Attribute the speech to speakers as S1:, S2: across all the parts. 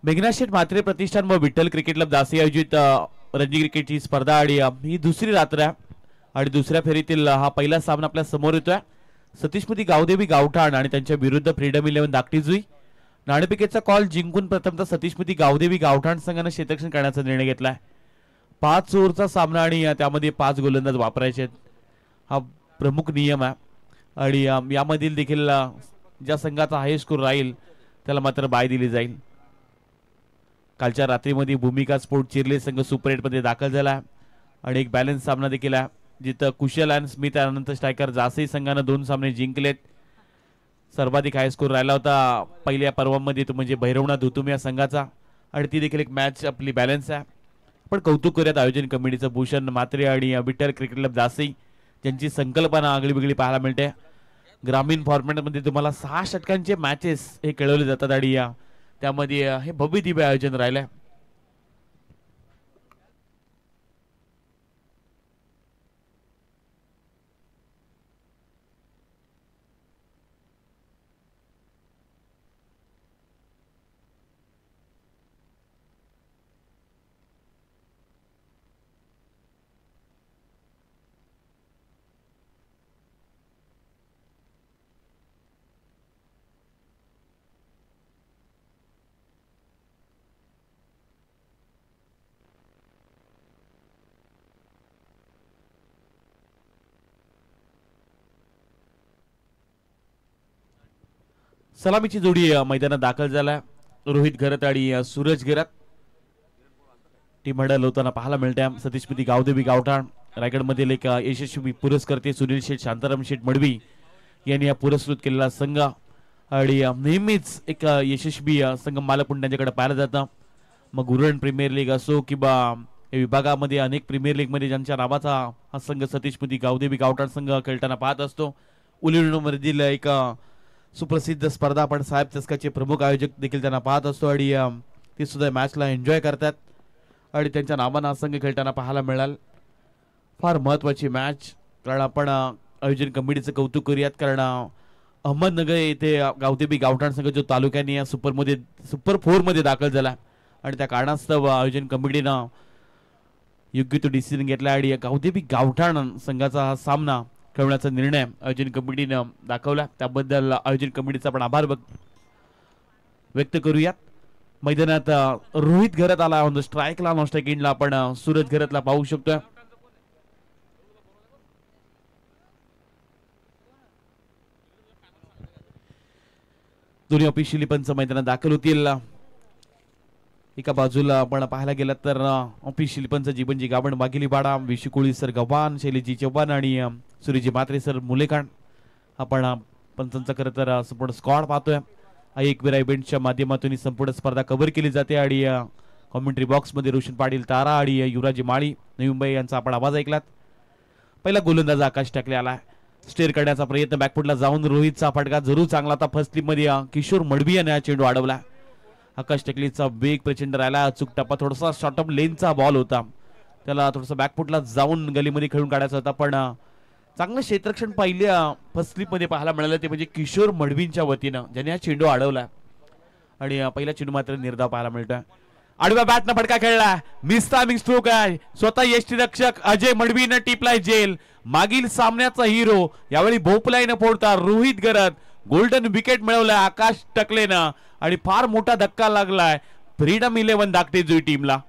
S1: मेघना शेठ म्हात्रे प्रतिष्ठान व Vitthal cricket club दासी आयोजित रणजी क्रिकेटची स्पर्धा आणि ही दुसरी रात्र आहे आणि दुसऱ्या फेरीतील हा पहिला सामना आपल्या समोर येतोय। सतीशमती गावदेवी गावठाण आणि त्यांच्या विरुद्ध फ्रीडम 11 दाकटीजुई। नाणेफेकीचा कॉल जिंकून प्रथमतः सतीशमती गावदेवी गावठाण संघाने क्षेत्ररक्षण करण्याचा निर्णय घेतलाय। 5 ओव्हरचा सामना आणि त्यामध्ये 5 गोलंदाज वापरायचे हा प्रमुख नियम आहे आणि यामधील देखील ज्या संघाचा हायेस्ट स्कोर राहील त्याला मात्र बाय दिली जाईल। कालच्या रात्रीमध्ये भूमिका स्पोर्ट चिरले संघ सुपर 8 मध्ये दाखल झाला आणि एक बॅलन्स सामना देखील आहे जिथं कुशल आणि स्मिथ यानंतर स्ट्रायकर जासई संघाने 2 सामने जिंकलेत। सर्वाधिक हाय स्कोर राहिला होता पहिल्या पर्वामध्ये तो म्हणजे भैरवनाथ धुतुम या संघाचा आणि ती देखील एक मॅच आपली बॅलन्स आहे। पण कौतुक करूयात आयोजन कमिटीचं भूषण म्हात्रे आणि विठ्ठल क्रिकेट क्लब दासई ज्यांची संकल्पना आगळीवेगळी पाहायला मिळते। ग्रामीण फॉर्मॅटमध्ये तुम्हाला 6 षटकांचे मॅचेस हे खेळवले जातात आणि त्यामध्ये हे भव्य दिव्य आयोजन राहिलंय। सलामीची जोडी मैदानात दाखल झाला। रोहित घरत आणि सूरज घरत टीम हडल होताना पाहायला मिळते। सतीशमती गावदेवी गावठाण रायगडमधील एक यशस्वी पुरस्कर्ते सुनील शेठ शांताराम शेठ मडवी यांनी या पुरस्कृत केलेला संघ आणि नेहमीच एक यशस्वी संघ मालक म्हणून त्यांच्याकडे पाहिलं जातं। मग उरण प्रीमियर लीग असो किंवा या विभागामध्ये अनेक प्रीमियर लीग मध्ये ज्यांच्या नावाचा हा संघ सतीशमती गावदेवी गावठाण संघ खेळताना पाहत असतो। उलिवणमधील एक सुप्रसिद्ध स्पर्धा आपण साहेब चस्काचे प्रमुख आयोजक देखील त्यांना पाहत असतो आणि ते सुद्धा मॅचला एन्जॉय करतात आणि त्यांच्या नावानं संघ खेळताना पाहायला मिळाल। फार महत्त्वाची मॅच कारण आपण आयोजन कमिटीचं कौतुक करूयात कारण अहमदनगर येथे गावदेवी गावठाण संघ जो तालुक्याने सुपर 4 मध्ये दाखल झाला आणि त्या कारणास्तव आयोजन कमिटीनं योग्य तो डिसिजन घेतला आणि गावदेवी गावठाण संघाचा हा सामना खेळवण्याचा निर्णय आयोजन कमिटीने दाखवला त्याबद्दल आयोजन कमिटीचा आपण आभार व्यक्त करूयात। मैदानात रोहित घरत आला ऑन द स्ट्राइकला नॉन स्ट्राइक एंडला आपण सूरज घरतला पाहू शकतो। दोन्ही ऑफिशियली पंच मैदानात दाखल होतील। एका बाजूला आपण पाहायला गेलं तर ऑफिशियली पंच जीवनजी गावण वाघिली बाडा विशुकुळी सर गव्हाण शैलीजी चव्हाण आणि सूर्यजी म्हात्रे सर मुलेखाण आपण पंचांचा खरं तर संपूर्ण स्क्वॉड पाहतोय। एकविरा इव्हेंटच्या माध्यमातून ही संपूर्ण स्पर्धा कव्हर केली जाते आणि कॉमेंट्री बॉक्स मध्ये रोशन पाटील तारा आणि युवराजी माळी नवी मुंबई यांचा आपण आवाज ऐकलात। पहिला गोलंदाज आकाश टाकले आला स्टेअर करण्याचा प्रयत्न बॅकफुटला जाऊन रोहितचा फटका जरूर चांगला होता। फर्स्ट स्लिप मध्ये किशोर मडवी याने चेंडू अडवला। आकाश टकलीचा वेग प्रचंड राहिला अचूक टप्पा थोडासा शॉर्ट ऑफ लेनचा बॉल होता त्याला थोडासा बॅकफुटला जाऊन गलीमध्ये खेळून काढायचा होता पण चांगलं क्षेत्ररक्षण पहिल्या फर्स्ट स्लिप मध्ये पाहायला मिळालं ते म्हणजे किशोर मडवींच्या वतीनं ज्याने हा चेंडू अडवला आणि पहिला चेंडू मात्र निर्धाव पाहायला मिळतोय। आडव्या बॅटनं फटका खेळला मिस्टामिंग स्ट्रोक आहे स्वतः यष्टीरक्षक अजय मडवीनं टिपलाय जेल। मागील सामन्याचा हिरो यावेळी भोपलाईनं फोडता रोहित घरत गोल्डन विकेट मिळवलाय आकाश टकलेनं आणि फार मोठा धक्का लागलाय फ्रीडम 11 दाकटीजुई टीमला।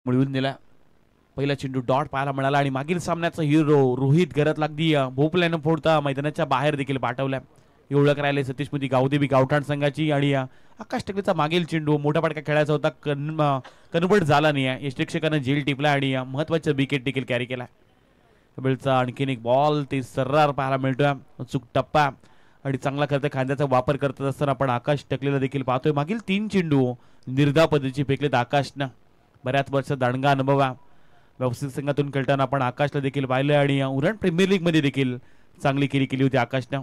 S1: मिळवून दिला पहिला चेंडू डॉट पाहायला मिळाला आणि मागील सामन्याचा हिरो रोहित घरत लागदी भोपल्यानं फोडता मैदानाच्या बाहेर देखील पाठवला। ही ओळख राहिली सतीशमती गावदेवी गावठाण संघाची. आणि आकाश टकलेचा मागील चेंडू मोठा फटका खेळायचा होता, कन्वर्ट झाला नाही आहे. यष्टिक्षकानं झेल टिपला आणि महत्वाचा विकेट देखील कॅरी केला. बेलचा आणखीन एक बॉल ते सर्रार पाहायला मिळतोय, चूक टप्पा आणि चांगला खरं खांद्याचा वापर करत असताना आपण आकाश टकलेला देखील पाहतोय. मागील 3 चेंडू निर्धाव पद्धतीचे फेकलेत आकाशनं. बऱ्याच वर्ष दांडगा अनुभव व्यावसायिक संघातून खेळताना आपण आकाशला देखील पाहिलं आणि उरण प्रीमियर लीग मध्ये देखील चांगली केली केली होती आकाशनं.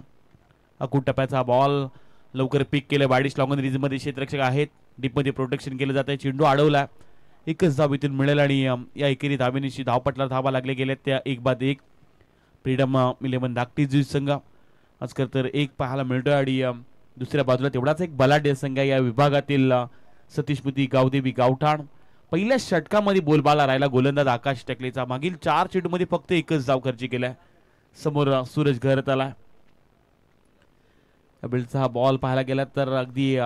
S1: अकूट टप्प्याचा बॉल लवकर पिक केलं. बाडीश लॉंगन रिज मध्ये क्षेत्ररक्षक आहेत, डीप मध्ये प्रोटेक्शन केलं जात आहे. चेंडू अडवला, एकच धाव इथून मिळेल आणि या एकेरी धावेनिशी धावपटला धावा लागले गेले त्या 1-1. फ्रीडम 11 धाकटी संघ आजकाल तर एक पाहायला मिळतोय आणि दुसऱ्या बाजूला तेवढाच एक बलाढ्य संघ या विभागातील सतीशमती गावदेवी गावठाण. पहिल्या षटकामध्ये बोलबाला राहिला गोलंदाज आकाश टकलेचा. मागील 4 चेंडूमध्ये फक्त एकच धाव खर्च केलाय. समोर सूरज घरत आला. बिलचा हा बॉल पाहायला गेला तर अगदी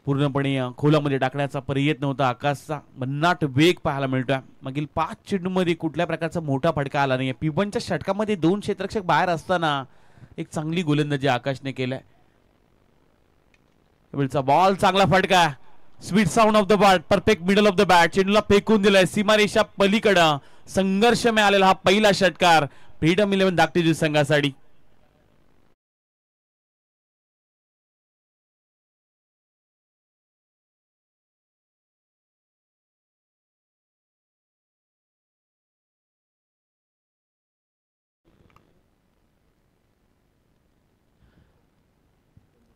S1: पूर्णपणे खोलामध्ये टाकण्याचा प्रयत्न होता आकाशचा. भन्नाट वेग पाहायला मिळतोय. मागील 5 चेंडूमध्ये कुठल्या प्रकारचा मोठा फटका आला नाही. P1च्या षटकामध्ये 2 क्षेत्ररक्षक बाहेर असताना एक चांगली गोलंदाजी आकाशने केलाय. बिलचा बॉल चांगला फटका, sweet sound of the bat, perfect middle of the bat. चेंडूला फेकून दिलाय सीमारेषा पलीकडं. संघर्ष मिळालेला हा पहिला षटकार फ्रीडम 11 धाकटी संघासाठी.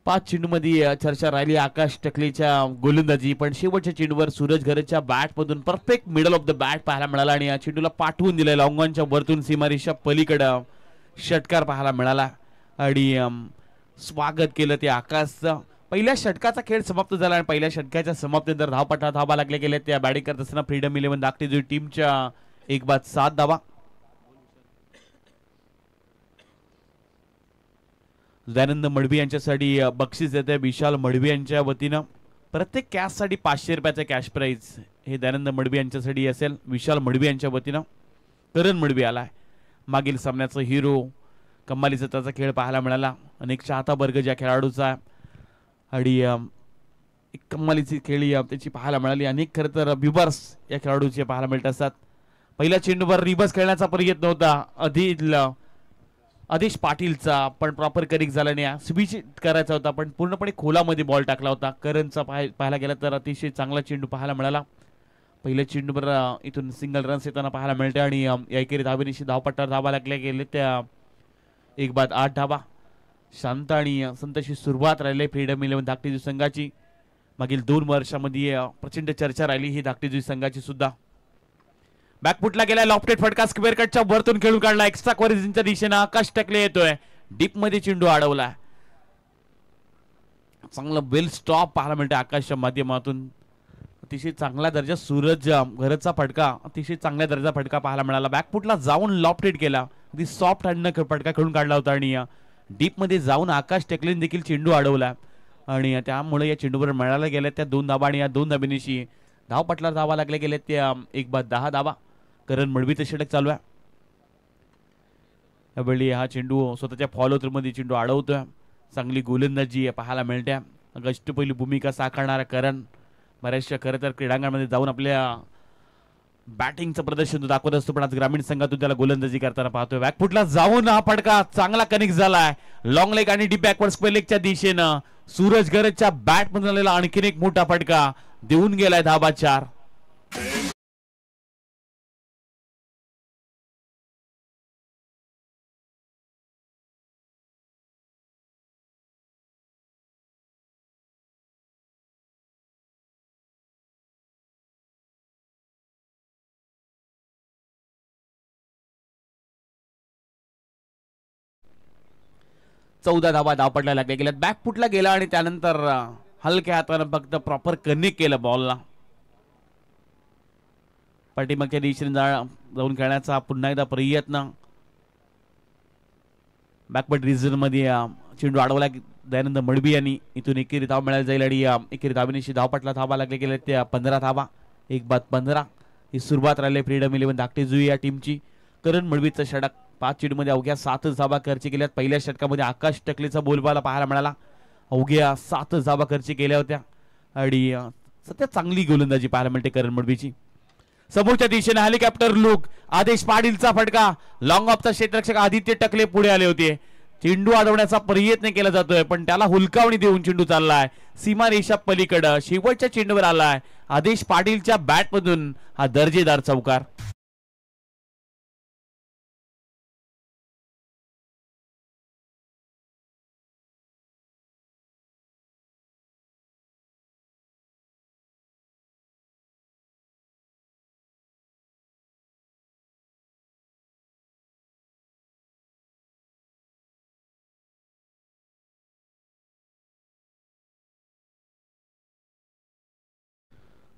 S1: पाच चेंडूमध्ये चर्चा राहिली आकाश टकलेच्या गोलंदाजी, पण शेवटच्या चेंडूवर सूरज घरच्या बॅट मधून perfect middle of the bat पाहायला मिळाला आणि या चेंडूला पाठवून दिले लॉंगॉनच्या वरतून सीमारेषा पलीकडे षटकार पाहायला मिळाला आणि स्वागत केलं ते आकाशचं. पहिल्या षटकाचा खेळ समाप्त झाला आणि पहिल्या षटकाच्या समाप्तीनंतर धावपटा धावा लागले गेले त्या बॅटिंग करत असताना फ्रीडम 11 धाकटी टीमच्या 1-7 धावा. दयानंद मडवी यांच्यासाठी बक्षीस देते विशाल मडवी यांच्या वतीनं. प्रत्येक कॅच साठी 500 रुपयाचा कॅश प्राइज हे दयानंद मडवी यांच्यासाठी असेल विशाल मडवी यांच्या वतीनं. करण मडवी आलाय, मागील सामन्याचा हिरो. कमालीचा त्याचा खेळ पाहायला मिळाला, अनेक चाहता वर्ग ज्या खेळाडूचा आणि एक कमालीची खेळी त्याची पाहायला मिळाली. अनेक खरं तर रिव्हर्स या खेळाडूचे पाहायला मिळत असतात. पहिल्या चेंडूवर रिव्हर्स खेळण्याचा प्रयत्न होता आदेश पाटीलचा, पण प्रॉपर करेक्ट झाला नाही. स्विच करायचा होता पण पूर्णपणे खोलामध्ये बॉल टाकला होता. करणचा पाहायला गेला तर अतिशय चांगला चेंडू पाहायला मिळाला. पहिल्या चेंडूवर इथून सिंगल रन्स येताना पाहायला मिळते आणि या एकेरी धावेनिशी धावपट्टावर धावा लागल्या गेले त्या 1-8 धावा. शांत आणि संतशी सुरुवात राहिली फ्रीडम 11 धाकटी संघाची. मागील 2 वर्षामध्ये प्रचंड चर्चा राहिली ही धाकटी संघाची सुद्धा. बॅकफुटला गेला, लॉफ्टेड फटका स्क्वेअर कटच्या वरतून खेळून काढला. एक्स्ट्रा कव्हरेजच्या दिशेने आकाश टकले येतोय, डीप मध्ये चेंडू अडवला. चांगला वेल स्टॉप पाहायला मिळते आकाशच्या माध्यमातून. अतिशय चांगला दर्जा सूरज घरचा फटका, अतिशय चांगल्या दर्जा फटका पाहायला मिळाला. बॅकफुटला जाऊन लॉफ्टेड केला, अगदी सॉफ्ट हँडनं फटका खेळून काढला होता आणि डीप मध्ये जाऊन आकाश टकलेने देखील चेंडू अडवला आणि त्यामुळे या चेंडूवर मिळायला गेल्या त्या 2 धावा आणि या 2 धावेनिशी धावपटला धावा लागले गेले त्या 1-10 धावा. करण मडवीचं षटक चालू आहे. यावेळी हा चेंडू स्वतःच्या फॉलो थ्रू मध्ये चेंडू अडवतोय. चांगली गोलंदाजी पाहायला मिळते. अष्टपैलू भूमिका साकारणारा करण बऱ्याचशा खरं तर क्रीडांगणामध्ये जाऊन आपल्या बॅटिंगचं प्रदर्शन दाखवत असतो, पण आज ग्रामीण संघातून त्याला गोलंदाजी करताना पाहतोय. बॅकफुटला जाऊन हा फटका चांगला कनेक्ट झालाय. लॉंग लेग आणि डीप बॅकवर्ड स्क्वेअर लेगच्या दिशेनं सूरज घरच्या बॅट मधून आलेला आणखीन एक मोठा फटका देऊन गेलाय धाबा 4. चौदा धावा धावपटला लागले गेल्या. बॅकफुटला गेला आणि त्यानंतर हलक्या हाताने फक्त प्रॉपर कनेक्ट केलं बॉलला. पाठीमागच्या दिशेने जाऊन खेळण्याचा पुन्हा एकदा प्रयत्न. बॅकवर्ड रिजन मध्ये चेंडू अडवला दयानंद मडवी यांनी. इथून एकेरी धाव मिळायला जाईल आणि एकेरी धावेनिशी धावपटला धावा लागले गेले त्या 15 धावा. 1-15 ही सुरुवात राहिली फ्रीडम 11 धाकटी जुई या टीमची. करण मडवीचं षटक 5 चेंडूमध्ये अवघ्या 7 धावा खर्च केल्यात. पहिल्या षटकामध्ये आकाश टकलेचा बोलबाला पाहायला मिळाला. अवघ्या 7 धावा खर्च केल्या होत्या आणि सध्या चांगली गोलंदाजी पाहायला मिळते करण मडवीची. समोरच्या दिशेने हेलिकॉप्टर लुक, आदेश पाटीलचा फटका, लॉंग ऑफचा क्षेत्ररक्षक आदित्य टकले पुढे आले होते. चेंडू अडवण्याचा प्रयत्न केला जातोय पण त्याला हुलकावणी देऊन चेंडू चाललाय सीमारेषा पलीकडे. शेवटच्या चेंडूवर आलाय आदेश पाटीलच्या बॅट मधून हा दर्जेदार चौकार.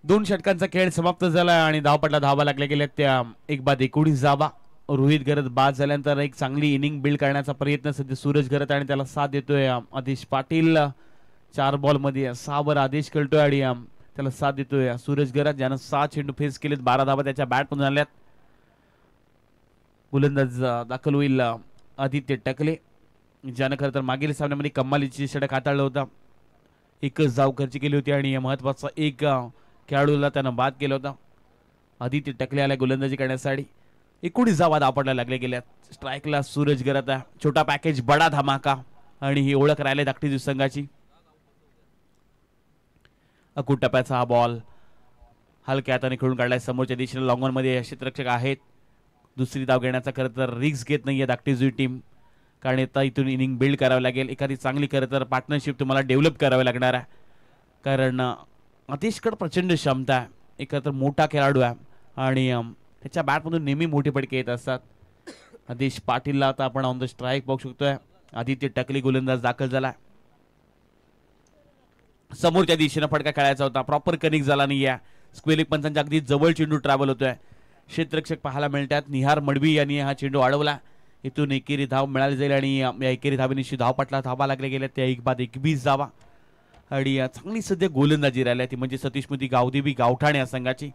S1: दोन षटकांचा खेळ समाप्त झाला आणि धावपटला धावा लागल्या गेल्या त्या 1-19 धावा. रोहित घरत बाद झाल्यानंतर एक चांगली इनिंग बिल्ड करण्याचा प्रयत्न सध्या सूरज घरत आणि त्याला साथ देतोय आदेश पाटील. 4 बॉल मध्ये 6 वर आदेश खेळतोय आणि त्याला साथ देतोय सूरज घरत, ज्यानं 6 चेंडू फेस केलेत. 12 धावा त्याच्या बॅट मधून आल्यात. गोलंदाज दाखल होईल आदित्य टकले, ज्यानं खरं तर मागील सामन्यामध्ये कमालीची षटक हाताळलं होता. एकच धाव खर्च केली होती आणि महत्वाचा एक खेळाडूला त्यानं बाद केला होता. आदित्य टकले आल्या गोलंदाजी करण्यासाठी. 19 धावा धावपटला लागले गेल्या. स्ट्राईकला सूरज घरत आहे. छोटा पॅकेज बडा धमाका आणि ही ओळख राहिले धाकटी संघाची. अकूट टप्प्याचा हा बॉल हलक्या हाताने खेळून काढलाय. समोरच्या दिशेने लॉंग ऑन मध्ये क्षेत्ररक्षक आहेत. दुसरी धाव घेण्याचा खरं तर रिस्क घेत नाहीये धाकटी टीम, कारण आता इथून इनिंग बिल्ड करावी लागेल. एखादी चांगली खरं तर पार्टनरशिप तुम्हाला डेव्हलप करावी लागणार आहे, कारण आदेशकडे प्रचंड क्षमता आहे. एक तर मोठा खेळाडू आहे आणि त्याच्या बॅटमधून नेहमी मोठे फटके येत असतात. आदेश पाटीलला आता आपण ऑन द स्ट्राईक पाहू शकतोय. आदित्य टकले गोलंदाज दाखल झाला. समोरच्या दिशेने फटका खेळायचा होता, प्रॉपर कनेक्ट झाला नाही आहे. स्क्वेअर पंचांच्या अगदी जवळ चेंडू ट्रॅव्हल होतोय. क्षेत्ररक्षक पाहायला मिळतात. निहार मडवी यांनी हा चेंडू अडवला. इथून एकेरी धाव मिळाली जाईल आणि या एकेरी धावेनिशी धावपटला धावा लागल्या गेल्या त्या 1-21 धावा आणि चांगली सध्या गोलंदाजी राहिल्या ती म्हणजे सतीशमती गावदेवी गावठाण या संघाची.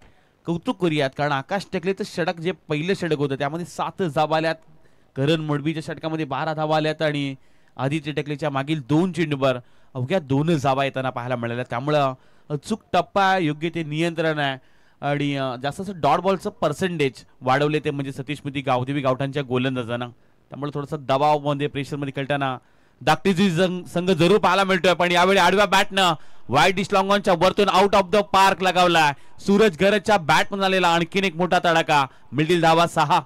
S1: कौतुक करूयात, कारण आकाश टकलेचं षटक जे पहिलं षटक होतं त्यामध्ये 7 धावा आल्यात. करण मडवीच्या षटकामध्ये 12 धावा आल्यात आणि आदित्य टकलेच्या मागील 2 चेंडूवर अवघ्या 2 धावा येताना पाहायला मिळाल्या. त्यामुळं अचूक टप्पा, योग्य ते नियंत्रण आहे आणि जास्त डॉट बॉलचं पर्सेंटेज वाढवले ते म्हणजे सतीशमती गावदेवी गावठाणच्या गोलंदाजांना. त्यामुळे थोडासा दबावामध्ये प्रेशरमध्ये खेळताना धाकटी संघ जरूर पाहायला मिळतोय. पण यावेळी आडव्या बॅटनं वाईट डिश लॉंग ऑनच्या वरतून आउट ऑफ द पार्क लगावला. सूरज घरतच्या बॅट मधून आलेला आणखीन एक मोठा तडाखा. मिळतील धावा 6.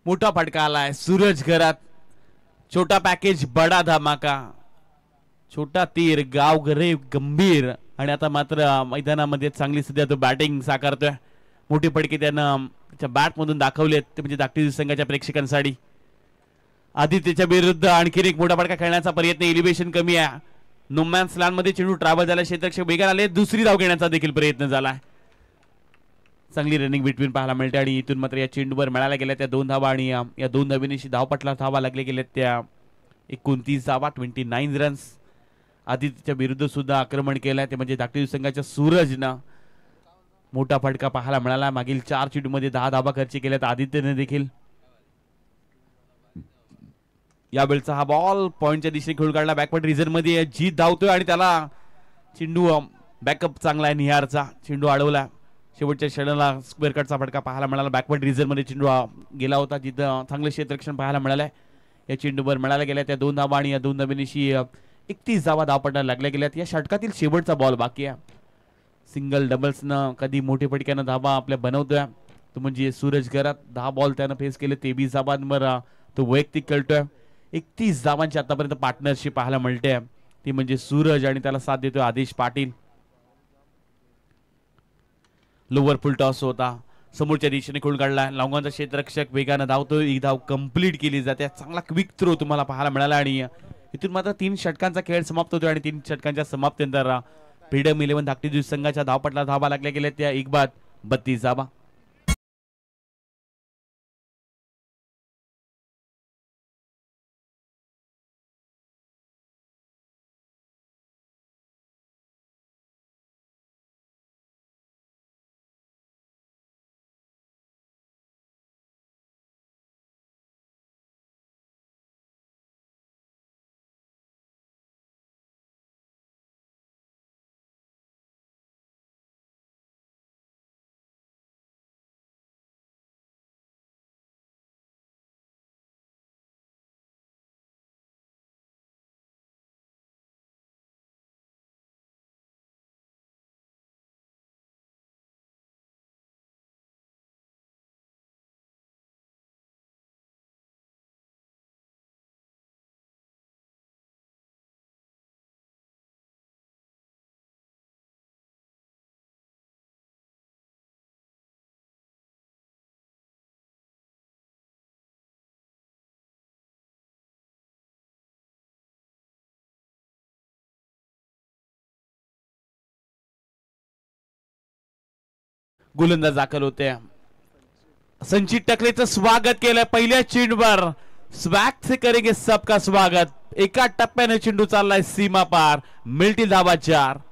S1: मोठा फटका आलाय सूरज घरात. छोटा पॅकेज बडा धमाका, छोटा तीर गाव घरे गंभीर आणि आता मात्र मैदानामध्ये चांगली सध्या तो बॅटिंग साकारतोय. मोठी फटके त्यानं त्याच्या बॅट मधून दाखवलेत ते म्हणजे धाकटी संघाच्या प्रेक्षकांसाठी. आदित्यच्या विरुद्ध आणखीन एक मोठा फटका खेळण्याचा प्रयत्न. एलिव्हेशन कमी आहे. नोमॅन्स लँड मध्ये चेंडू ट्रॅव्हल झाला. क्षेत्ररक्षक वेगाने आले. दुसरी धाव घेण्याचा देखील प्रयत्न झाला. चांगली रनिंग बिटवीन पाहायला मिळते आणि इथून मात्र या चेंडूवर मिळाल्या गेल्या त्या 2 धावा आणि या 2 धावेनिशी धावपटला धावा लागले गेल्या त्या 29 धावा, 29 रन्स. आदित्यच्या विरुद्ध सुद्धा आक्रमण केलंय ते म्हणजे धाकटी संघाच्या सूरजनं मोठा फटका पाहायला मिळाला. मागील 4 चेंडूमध्ये 10 धावा खर्च केल्यात आदित्यने देखील. यावेळचा हा बॉल पॉइंटच्या दिशेने खेळून काढला. बॅकवर्ड रिझन मध्ये जीत धावतोय आणि त्याला चेंडू बॅकअप चांगला आहे. निहारचा चेंडू अडवला. शेवटच्या षटकाला स्क्वेअर कटचा फटका पाहायला मिळाला. बॅकवर्ड रिझन मध्ये चेंडू गेला होता, जिथं चांगलं क्षेत्ररक्षण पाहायला मिळालंय. या चेंडूवर मिळाल्या गेल्या त्या 2 धावा आणि या 2 धावेनिशी 31 धावा धावपटायला लागल्या गेल्यात. या षटकातील शेवटचा बॉल बाकी आहे. सिंगल डबल्सनं कधी मोठे फटक्यानं धावा आपल्या बनवतोय तो म्हणजे सूरज घरात. 10 बॉल त्यानं फेस केले. 23 धावांवर तो वैयक्तिक खेळतोय. 31 धावांची आतापर्यंत पार्टनरशिप पाहायला मिळते ती म्हणजे सूरज आणि त्याला साथ देतोय आदेश पाटील. लोअर फुल टॉस होता. समोरच्या दिशेने खेळून काढला. लॉंगॉनचा क्षेत्ररक्षक वेगानं धावतोय. ही धाव कंप्लीट केली जाते. चांगला क्विक थ्रो तुम्हाला पाहायला मिळाला आणि इथून मात्र 3 षटकांचा खेळ समाप्त होतो आणि 3 षटकांच्या समाप्तीनंतर फ्रीडम 11 धाकटी जुई संघाच्या धावपटला धावा लागल्या गेल्या त्या 1 बाद 32 धावा. गोलंदाज दाखल होते. संचित टकलेचं स्वागत केलं पहिल्या चेंडूवर. स्वॅग से करेंगे सबका स्वागत. एका टप्प्याने चेंडू चाललाय सीमा पार. मिळतील धावा 4.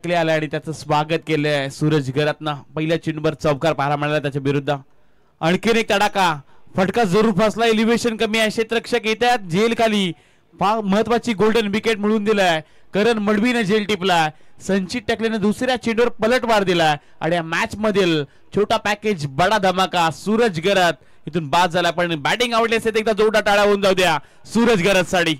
S1: आला आणि त्याचं स्वागत केलंय सूरज गरातना. पहिल्या चेंडूवर चौकार पाहायला मिळाला त्याच्या विरुद्ध. आणखीन एक तडाका. फटका जरूर फसला. एलिव्हेशन कमी आहे. क्षेत्ररक्षक येतात जेल खाली. फार महत्वाची गोल्डन विकेट मिळवून दिलाय. करण मडवीने झेल टिपलाय. संचित टकलेने दुसऱ्या चेंडूवर पलटवार दिलाय आणि या मॅच मधील छोटा पॅकेज बडा धमाका. सूरज गरत इथून बाद झाला पण बॅटिंग आवडली असेल एकदा जोरदार टाळ्या होऊन जाऊ द्या सूरज गरत साठी.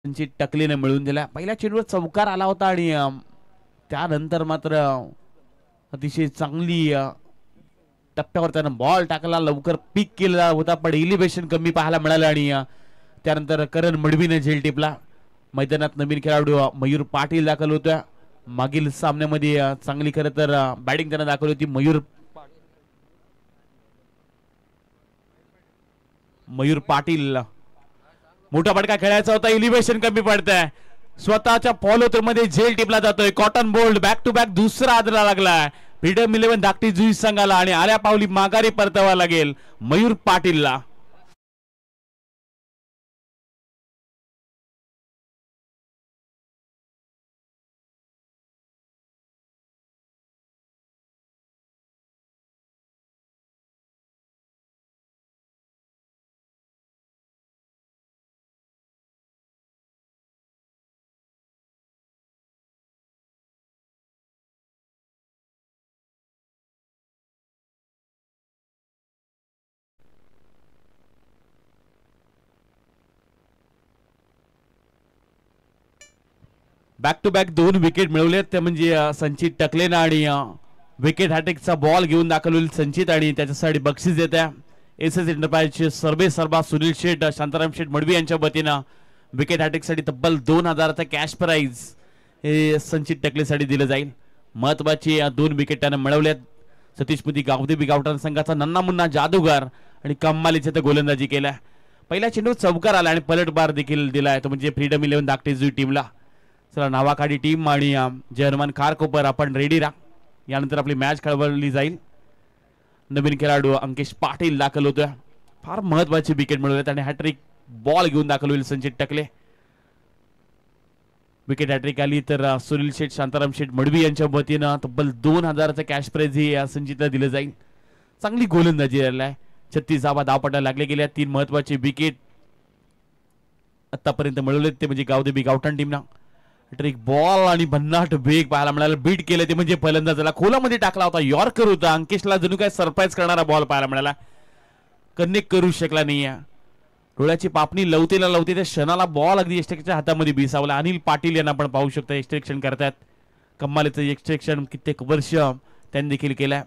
S1: संचित टकलेने मिळवून दिला. पहिल्या चेंडूवर चौकार आला होता आणि त्यानंतर मात्र अतिशय चांगली टप्प्यावर त्यानं बॉल टाकला. लवकर पिक केला होता पण एलिव्हेशन कमी पाहायला मिळालं आणि त्यानंतर करण मडवीने झेल टिपला. मैदानात नवीन खेळाडू मयूर पाटील दाखल होत्या. मागील सामन्यामध्ये चांगली खरं तर बॅटिंग त्यानं दाखवली होती. मयूर पाटील मोठा फटका खेळायचा होता. एलिव्हेशन कमी पडतंय. स्वतःच्या फॉलो थ्रू मध्ये झेल टिपला जातोय. Caught and bowled back to back दुसरा आदरा लागलाय फ्रीडम 11 धाकटी जुई संघाला आणि आल्या पावली माघारी परतावा लागेल मयूर पाटीलला. बॅक टू बॅक 2 विकेट मिळवलेत ते म्हणजे संचित टकलेनं आणि विकेट हॅट्रिकचा बॉल घेऊन दाखल होईल संचित आणि त्याच्यासाठी बक्षीस देत आहे एस एस एंटरप्राइजचे सर्वे सर्वा सुनील शेठ शांताराम शेठ मडवी यांच्या वतीनं विकेट हॅट्रिकसाठी तब्बल 2000चा कॅश प्राइज हे संचित टकलेसाठी दिलं जाईल. महत्वाची 2 विकेट त्यानं मिळवल्यात. सतीशपती गावदेवी गावठाण संघाचा नन्ना मुन्ना जादूगार आणि कम्मालीचे तर गोलंदाजी केल्या. पहिल्या चेंडूवर चौकार आला आणि पलटबार देखील दिलाय तो म्हणजे फ्रीडम 11 धाकटी जुई टीमला. चला नावाखाली टीम आणि जर्मन खारकोपर आपण रेडी राहा. यानंतर आपली मॅच खेळवली जाईल. नवीन खेळाडू अंकेश पाटील दाखल होतोय. फार महत्वाची विकेट मिळवलेत आणि हॅट्रिक बॉल घेऊन दाखल होईल संचित टकले. विकेट हॅट्रिक आली तर सुनील शेठ शांताराम शेठ मडवी यांच्या वतीनं तब्बल 2000चं कॅश प्राइज ही संचितला दिलं जाईल. चांगली गोलंदाजी आहे. 36 धावा धावपटाला लागले गेल्या. 3 महत्वाचे विकेट आतापर्यंत मिळवलेत ते म्हणजे गावदेवी गावठाण टीमना. ट्रिक बॉल आणि भन्नाट वेग पाहायला मिळाला. बीट केलं ते म्हणजे फलंदाजाला खोलामध्ये टाकला होता. यॉर्कर होता. अंकेशला जणू काय सरप्राईज करणारा बॉल पाहायला मिळाला. कनेक्ट करू शकला नाही. डोळ्याची पापणी लवतेला लवते त्या क्षणाला बॉल अगदी एक्स्ट्रेक्शनच्या हातामध्ये बिसावला. अनिल पाटील यांना आपण पाहू शकतो एक्स्ट्रेक्शन करतात. कमालीचं एक्स्ट्रेक्शन कित्येक वर्ष त्यांनी देखील केलं.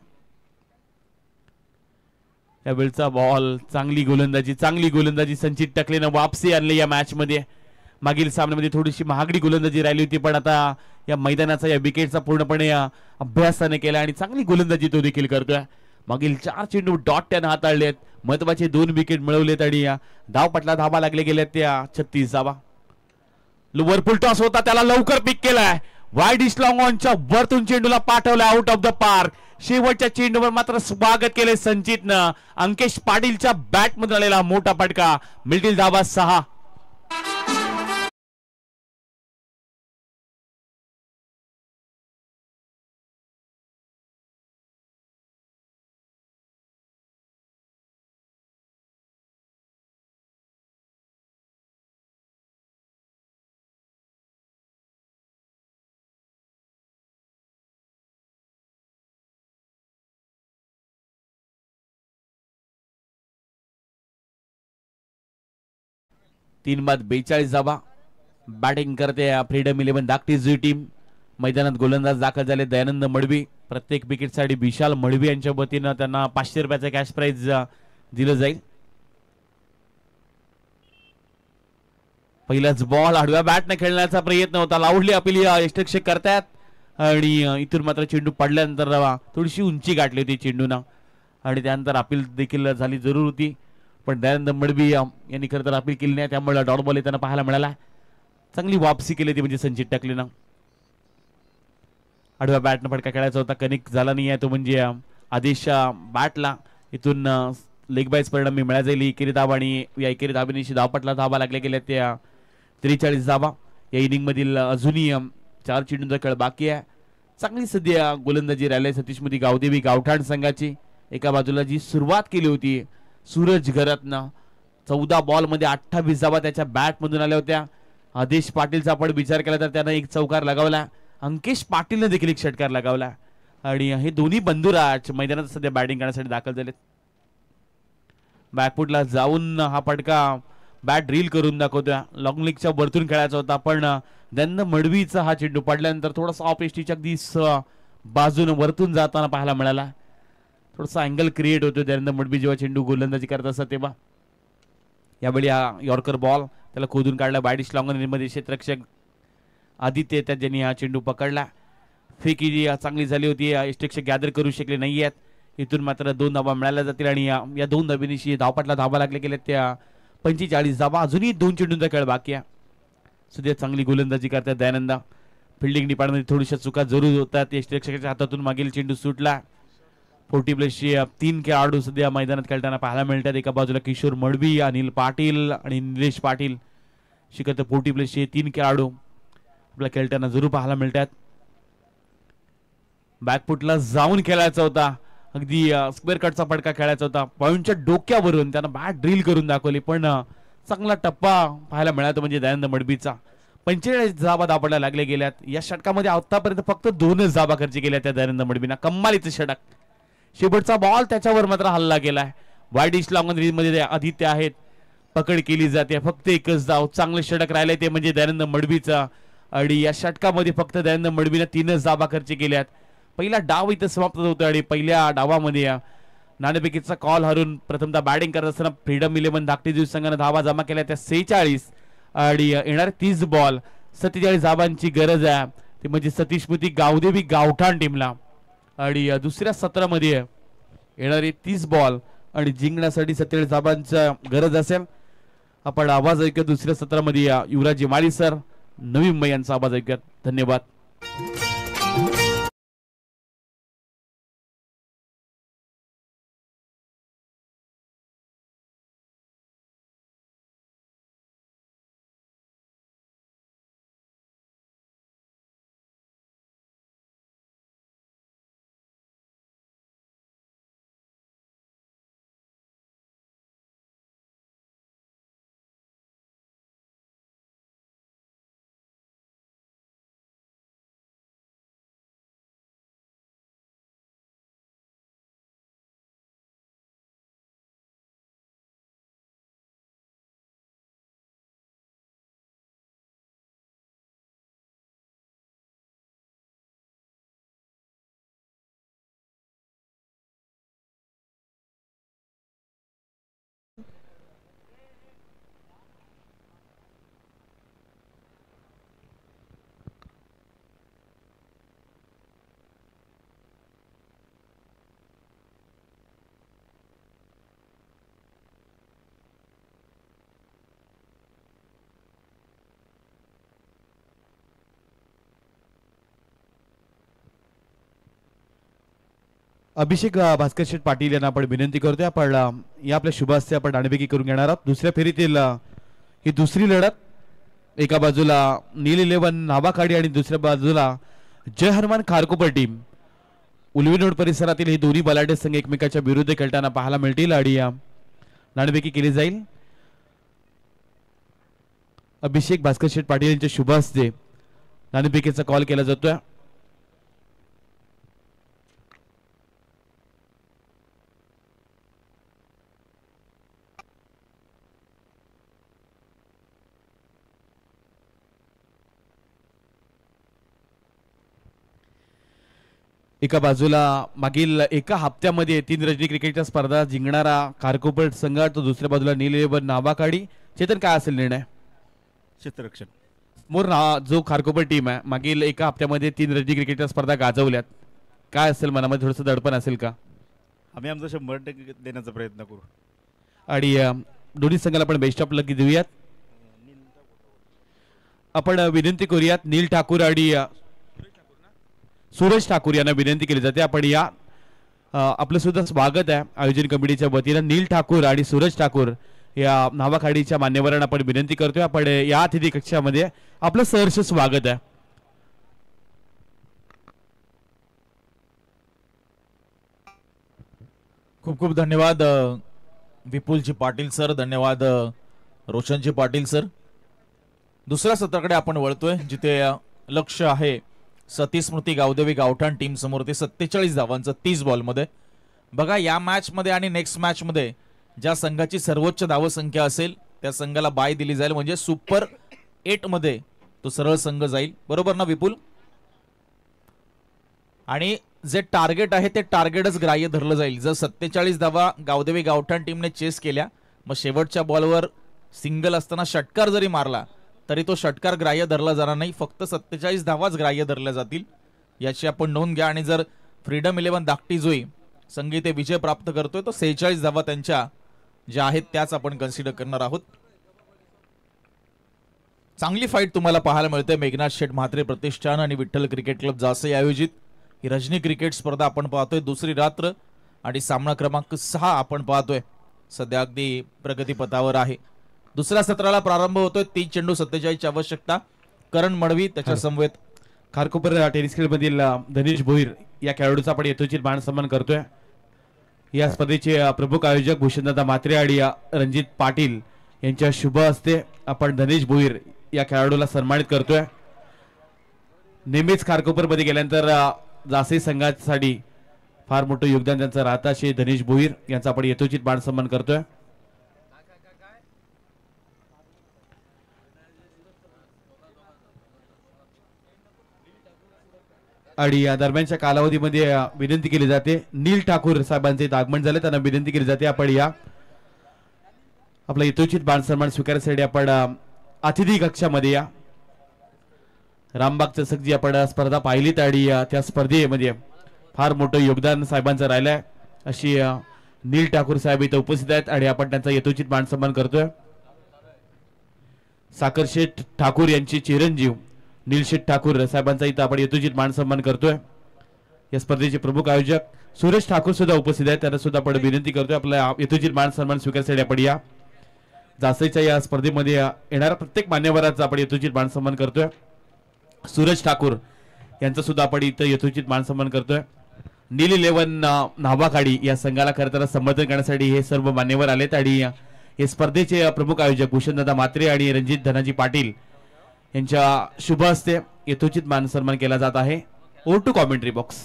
S1: यावेळचा बॉल चांगली गोलंदाजी संचित टकलेनं वापसी आणली या मॅच मध्ये. मागील सामन्यामध्ये थोडीशी महागडी गोलंदाजी राहिली होती, पण आता या मैदानाचा या विकेटचा पूर्णपणे अभ्यासाने केला आणि चांगली गोलंदाजी तो देखील करतोय. मागील 4 चेंडू डॉट त्यानं हाताळलेत. महत्वाचे 2 विकेट मिळवलेत आणि धावपटला धाबा लागले गेलेत त्या 36 धाबा. वरपुल टॉस होता, त्याला लवकर पिक केलाय. वाईड लॉंग ऑनच्या वरतून चेंडूला पाठवलं आउट ऑफ द पार्क. शेवटच्या चेंडूवर मात्र स्वागत केले संचितनं. अंकेश पाटीलच्या बॅट मध्ये आलेला मोठा फटका. मिळतील धाबा 6. तीन बाद 42 धाबा. बॅटिंग करते फ्रीडम 11 धाकटी टीम. मैदानात गोलंदाज दाखल झाले दयानंद मडवी. प्रत्येक विकेटसाठी विशाल मडवी यांच्या वतीनं त्यांना 500 रुपयाचं कॅश प्राइज दिलं जाईल. पहिलाच बॉल आडव्या बॅटने खेळण्याचा प्रयत्न होता. लाऊडली अपील यष्टरक्षक करतात आणि इथून मात्र चेंडू पडल्यानंतर थोडीशी उंची गाठली होती चेंडूनं आणि त्यानंतर अपील देखील झाली जरूर होती, पण दयानंद मडवी यांनी खरं तर अपील केली नाही, त्यामुळे डॉट बॉल येताना पाहायला मिळाला. चांगली वापसी केली ती म्हणजे संचित टकलेनं. आडव्या बॅटनं फटका खेळायचा होता, कनेक्ट झाला नाही आहे तो म्हणजे आदेश बॅटला. इथून लेग बाईस परिणामी मिळाला जाईल. एकेरी धाबा आणि या एकेरी धाबेनिशी धावपटला धाबा लागल्या गेल्या त्या 43 धाबा. या इनिंग मधील अजूनही 4 चेंडूंचा खेळ बाकी आहे. चांगली सध्या गोलंदाजी राहिली सतीश मोदी गावदेवी गावठाण संघाची. एका बाजूला जी सुरुवात केली होती सूरज घरतनं 14 बॉल मध्ये 28 धाबा त्याच्या बॅट मधून आल्या होत्या. आदेश पाटीलचा आपण विचार केला तर त्यानं एक चौकार लगावला. अंकेश पाटीलने देखील एक षटकार लगावला आणि हे दोन्ही बंधुराज मैदानात सध्या बॅटिंग करण्यासाठी दाखल झालेत. बॅकफुटला जाऊन हा फटका बॅट ड्रिल करून दाखवतोय. लॉंग लेगच्या वरतून खेळायचा होता, पण दयानंद मडवीचा हा चेंडू पडल्यानंतर थोडासा ऑफ एस्टीच्या अगदी बाजून वरतून जाताना पाहायला मिळाला. थोडासा अँगल क्रिएट होतो दयानंद मडवी जेव्हा चेंडू गोलंदाजी करत असतात तेव्हा. यावेळी हा यॉर्कर बॉल त्याला खोदून काढला. बायडिश लॉंगमध्ये क्षेत्ररक्षक आदित्य येतात ज्यांनी हा चेंडू पकडला. फेकी चांगली झाली होती, यष्टरक्षक गॅदर करू शकले नाही आहेत. इथून मात्र 2 धाबा मिळाल्या जातील आणि या 2 धाबेनिशी धावपटला धाबा लागले गेले त्या 45 धाबा. अजूनही 2 चेंडूंचा खेळ बाकी आहे. सध्या चांगली गोलंदाजी करतात दयानंद. फिल्डिंग डिपार्टमेंट थोडीशा चुका जरूर होतात. यष्टरक्षकाच्या हातातून मागील चेंडू सुटला. 40+ 3 खेळाडू सध्या मैदानात खेळताना पाहायला मिळतात. एका बाजूला किशोर मडवी, अनिल पाटील आणि निलेश पाटील शिकत 40+ 3 खेळाडू आपल्या खेळताना जरूर पाहायला मिळतात. बॅकफुटला जाऊन खेळायचा होता, अगदी स्क्वेअर कटचा फटका खेळायचा होता. पॉइंटच्या डोक्यावरून त्यानं बॅट ड्रिल करून दाखवली, पण चांगला टप्पा पाहायला मिळाला म्हणजे दयानंद मडवीचा. 45 धाबा दापडला लागले गेल्यात. या षटकामध्ये आतापर्यंत फक्त 2च धाबा खर्च केल्या त्या दयानंद मडवीना. कम्मालीचं षटक. शेवटचा बॉल त्याच्यावर मात्र हल्ला गेलाय. वाईडिश लॉंग मध्ये आदित्य आहेत, पकड केली जाते. फक्त एकच धाव. चांगले षटक राहिले ते म्हणजे दयानंद मडवीचा आणि या षटकामध्ये फक्त दयानंद मडवीने 3च धाबा खर्च केल्यात. पहिला डाव इथं समाप्त होतो आणि पहिल्या डावामध्ये नाणेफेकीचा कॉल हरून प्रथमतः बॅटिंग करत असताना फ्रीडम 11 धाकटी संघाने धावा जमा केल्या त्या 46 आणि येणारे 30 बॉल 47 धाबांची गरज आहे. ते म्हणजे सतीश मोदी गावदेवी गावठाण टीमला. आणि दुसऱ्या सत्रामध्ये येणारे 30 बॉल आणि जिंकण्यासाठी 47 धाबांची गरज असेल. आपण आवाज ऐकूया दुसऱ्या सत्रामध्ये युवराज माळी सर, नवी मुंबई यांचा आवाज ऐकूयात. धन्यवाद. अभिषेक भास्कर शेठ पाटील यांना आपण विनंती करतोय आपण या आपल्या शुभ हस्ते आपण नाणेफेकी करून घेणार आहोत। दुसऱ्या फेरीतील ही दुसरी लढत, एका बाजूला नील 11 नावाखाडी आणि दुसऱ्या बाजूला जय हनुमान खारकोपर टीम। उलवीनोड परिसरातील हे दोन्ही बलाढ्य संघ एकमेकाच्या विरुद्ध खेळताना पाहायला मिळतील आणि नाणेफेकी केली जाईल। अभिषेक भास्कर शेठ पाटील यांच्या शुभ हस्ते नाणेफेकीचा कॉल केला जातोय। एका बाजूला मागील एका हप्त्यामध्ये 3 रणजी क्रिकेटच्या स्पर्धा जिंकणारा खारकोपर संघ, तो दुसऱ्या बाजूला नील 11 नावाखाडी। चेतन, काय असेल निर्णय?
S2: क्षेत्ररक्षण
S1: मोर जो खारकोपर टीम आहे मागील एका हप्त्यामध्ये 3 रणजी क्रिकेटच्या स्पर्धा गाजवल्यात, काय असेल मनामध्ये थोडंसं दडपण असेल का?
S2: आम्ही आमचा 100% देण्याचा प्रयत्न करू
S1: आणि दोन्ही संघाला आपण बेस्ट ऑफ लक देऊयात। आपण विनंती करूयात नील ठाकूर आणि सूरज ठाकूर यांना विनंती केली जाते। आपण या आपलं सुद्धा स्वागत आहे आयोजन कमिटीच्या वतीनं। नील ठाकूर आणि सूरज ठाकूर या नावाखाडीच्या मान्यवरांना आपण विनंती करतोय, आपण या अतिथी कक्षामध्ये आपलं सहर्ष स्वागत आहे।
S3: खूप खूप धन्यवाद विपुलजी पाटील सर, धन्यवाद रोशनजी पाटील सर। दुसऱ्या सत्राकडे आपण वळतोय जिथे लक्ष आहे सतीश स्मृती गावदेवी गावठाण टीम समोर ते 47 धावांचं 30 बॉलमध्ये। बघा, या मॅच मध्ये आणि नेक्स्ट मॅच मध्ये ज्या संघाची सर्वोच्च धावसंख्या असेल त्या संघाला बाय दिली जाईल, म्हणजे सुपर 8 मध्ये तो सरळ संघ जाईल, बरोबर ना विपुल? आणि जे टार्गेट आहे ते टार्गेटच ग्राह्य धरलं जाईल। जर 47 धावा गावदेवी गावठाण टीमने चेस केल्या, मग शेवटच्या बॉलवर सिंगल असताना षटकार जरी मारला तरी तो षटकार ग्राह्य धरला जाणार नाही, फक्त 47 धावाच ग्राह्य धरल्या जातील, याची आपण नोंद घ्या। आणि जर फ्रीडम 11 धाकटी जोई संघ ते विजय प्राप्त करतोय तो 46 धावा त्यांच्या ज्या आहेत त्याच आपण कन्सिडर करणार आहोत। चांगली फाईट तुम्हाला पाहायला मिळते मेघनाथ शेठ म्हात्रे प्रतिष्ठान आणि विठ्ठल क्रिकेट क्लब जासई आयोजित ही रजनी क्रिकेट स्पर्धा आपण पाहतोय दुसरी रात्र, आणि सामना क्रमांक 6 आपण पाहतोय सध्या अगदी प्रगतीपथावर आहे। दुसऱ्या सत्राला प्रारंभ होतोय। 3 चेंडू 47 ची आवश्यकता। करण मडवी त्याच्या समवेत
S1: खारकोपर टेनिस खेळमधील धनेश भोईर या खेळाडूचा आपण यथोचित मान सन्मान करतोय। या स्पर्धेचे प्रमुख आयोजक भूषणदादा म्हात्रे आणि रणजित पाटील यांच्या शुभ हस्ते आपण धनेश भोईर या खेळाडूला सन्मानित करतोय। नेहमीच खारकोपर मध्ये गेल्यानंतर जासई संघासाठी फार मोठं योगदान त्यांचं राहतं असे धनेश भोईर यांचा आपण यथोचित मान सन्मान करतोय। आणि या दरम्यानच्या कालावधीमध्ये विनंती केली जाते नील ठाकूर साहेबांचे आगमन झाले, त्यांना विनंती केली जाते आपण या आपला यथोचित मान सन्मान स्वीकारण्यासाठी आपण अतिथी कक्षामध्ये या। रामबाग चषक जी आपण स्पर्धा पाहिलीत आणि त्या स्पर्धेमध्ये फार मोठं योगदान साहेबांचं राहिलंय अशी नील ठाकूर साहेब इथे उपस्थित आहेत आणि आपण त्यांचा यथोचित मान सन्मान करतोय। साखरशेठ ठाकूर यांची चिरंजीव नीलशेठ ठाकूर साहेबांचा इथं आपण यथोचित मान सन्मान करतोय। या स्पर्धेचे प्रमुख आयोजक सूरज ठाकूर सुद्धा उपस्थित आहेत, त्यांना सुद्धा आपण विनंती करतोय आपला यथोचित मान सन्मान स्वीकारण्यासाठी आपण या। जासईच्या या स्पर्धेमध्ये येणाऱ्या प्रत्येक मान्यवराचा आपण यथोचित मान सन्मान करतोय। सूरज ठाकूर यांचा सुद्धा आपण इथं यथोचित मान सन्मान करतोय। नील 11 नावाखाडी या संघाला खरं तर समर्थन करण्यासाठी हे सर्व मान्यवर आलेत आणि हे स्पर्धेचे प्रमुख आयोजक भूषणदादा म्हात्रे आणि रणजित धनाजी पाटील यांच्या शुभ हस्ते यथोचित मान सन्मान केला जात आहे। Over to commentary box.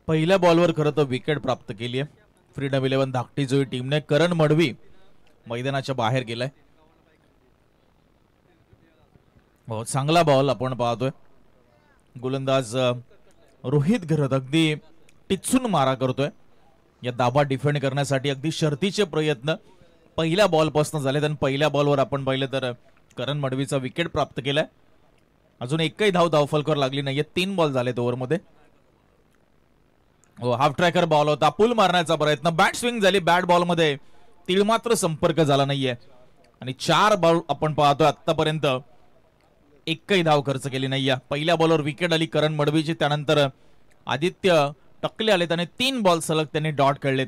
S3: पहिल्या बॉलवर खरं तर विकेट प्राप्त केली आहे फ्रीडम 11 धाकटी जोई टीमने। करण मडवी मैदानाच्या बाहेर गेलाय। हो, चांगला बॉल आपण पाहतोय। गोलंदाज रोहित घरत अगदी टिचून मारा करतोय। या दाबा डिफेंड करण्यासाठी अगदी शर्तीचे प्रयत्न पहिल्या बॉल पासून झाले, आणि पहिल्या बॉलवर आपण पाहिलं तर करण मडवीचा विकेट प्राप्त केलाय। अजून एकही धावफलकावर लागली नाहीये, 3 बॉल झालेत ओव्हर मध्ये। हाफ ट्रॅकर बॉल होता, पुल मारण्याचा प्रयत्न, बॅट स्विंग झाली, बॅट बॉल मध्ये तीळ मात्र संपर्क झाला नाहीये। आणि 4 बॉल आपण पाहतोय आतापर्यंत एकही धाव खर्च केली नाही. पहिल्या बॉलवर विकेट आली करण मडवीची, त्यानंतर आदित्य टकले आले, त्याने 3 बॉल सलग त्यांनी डॉट खेळलेत.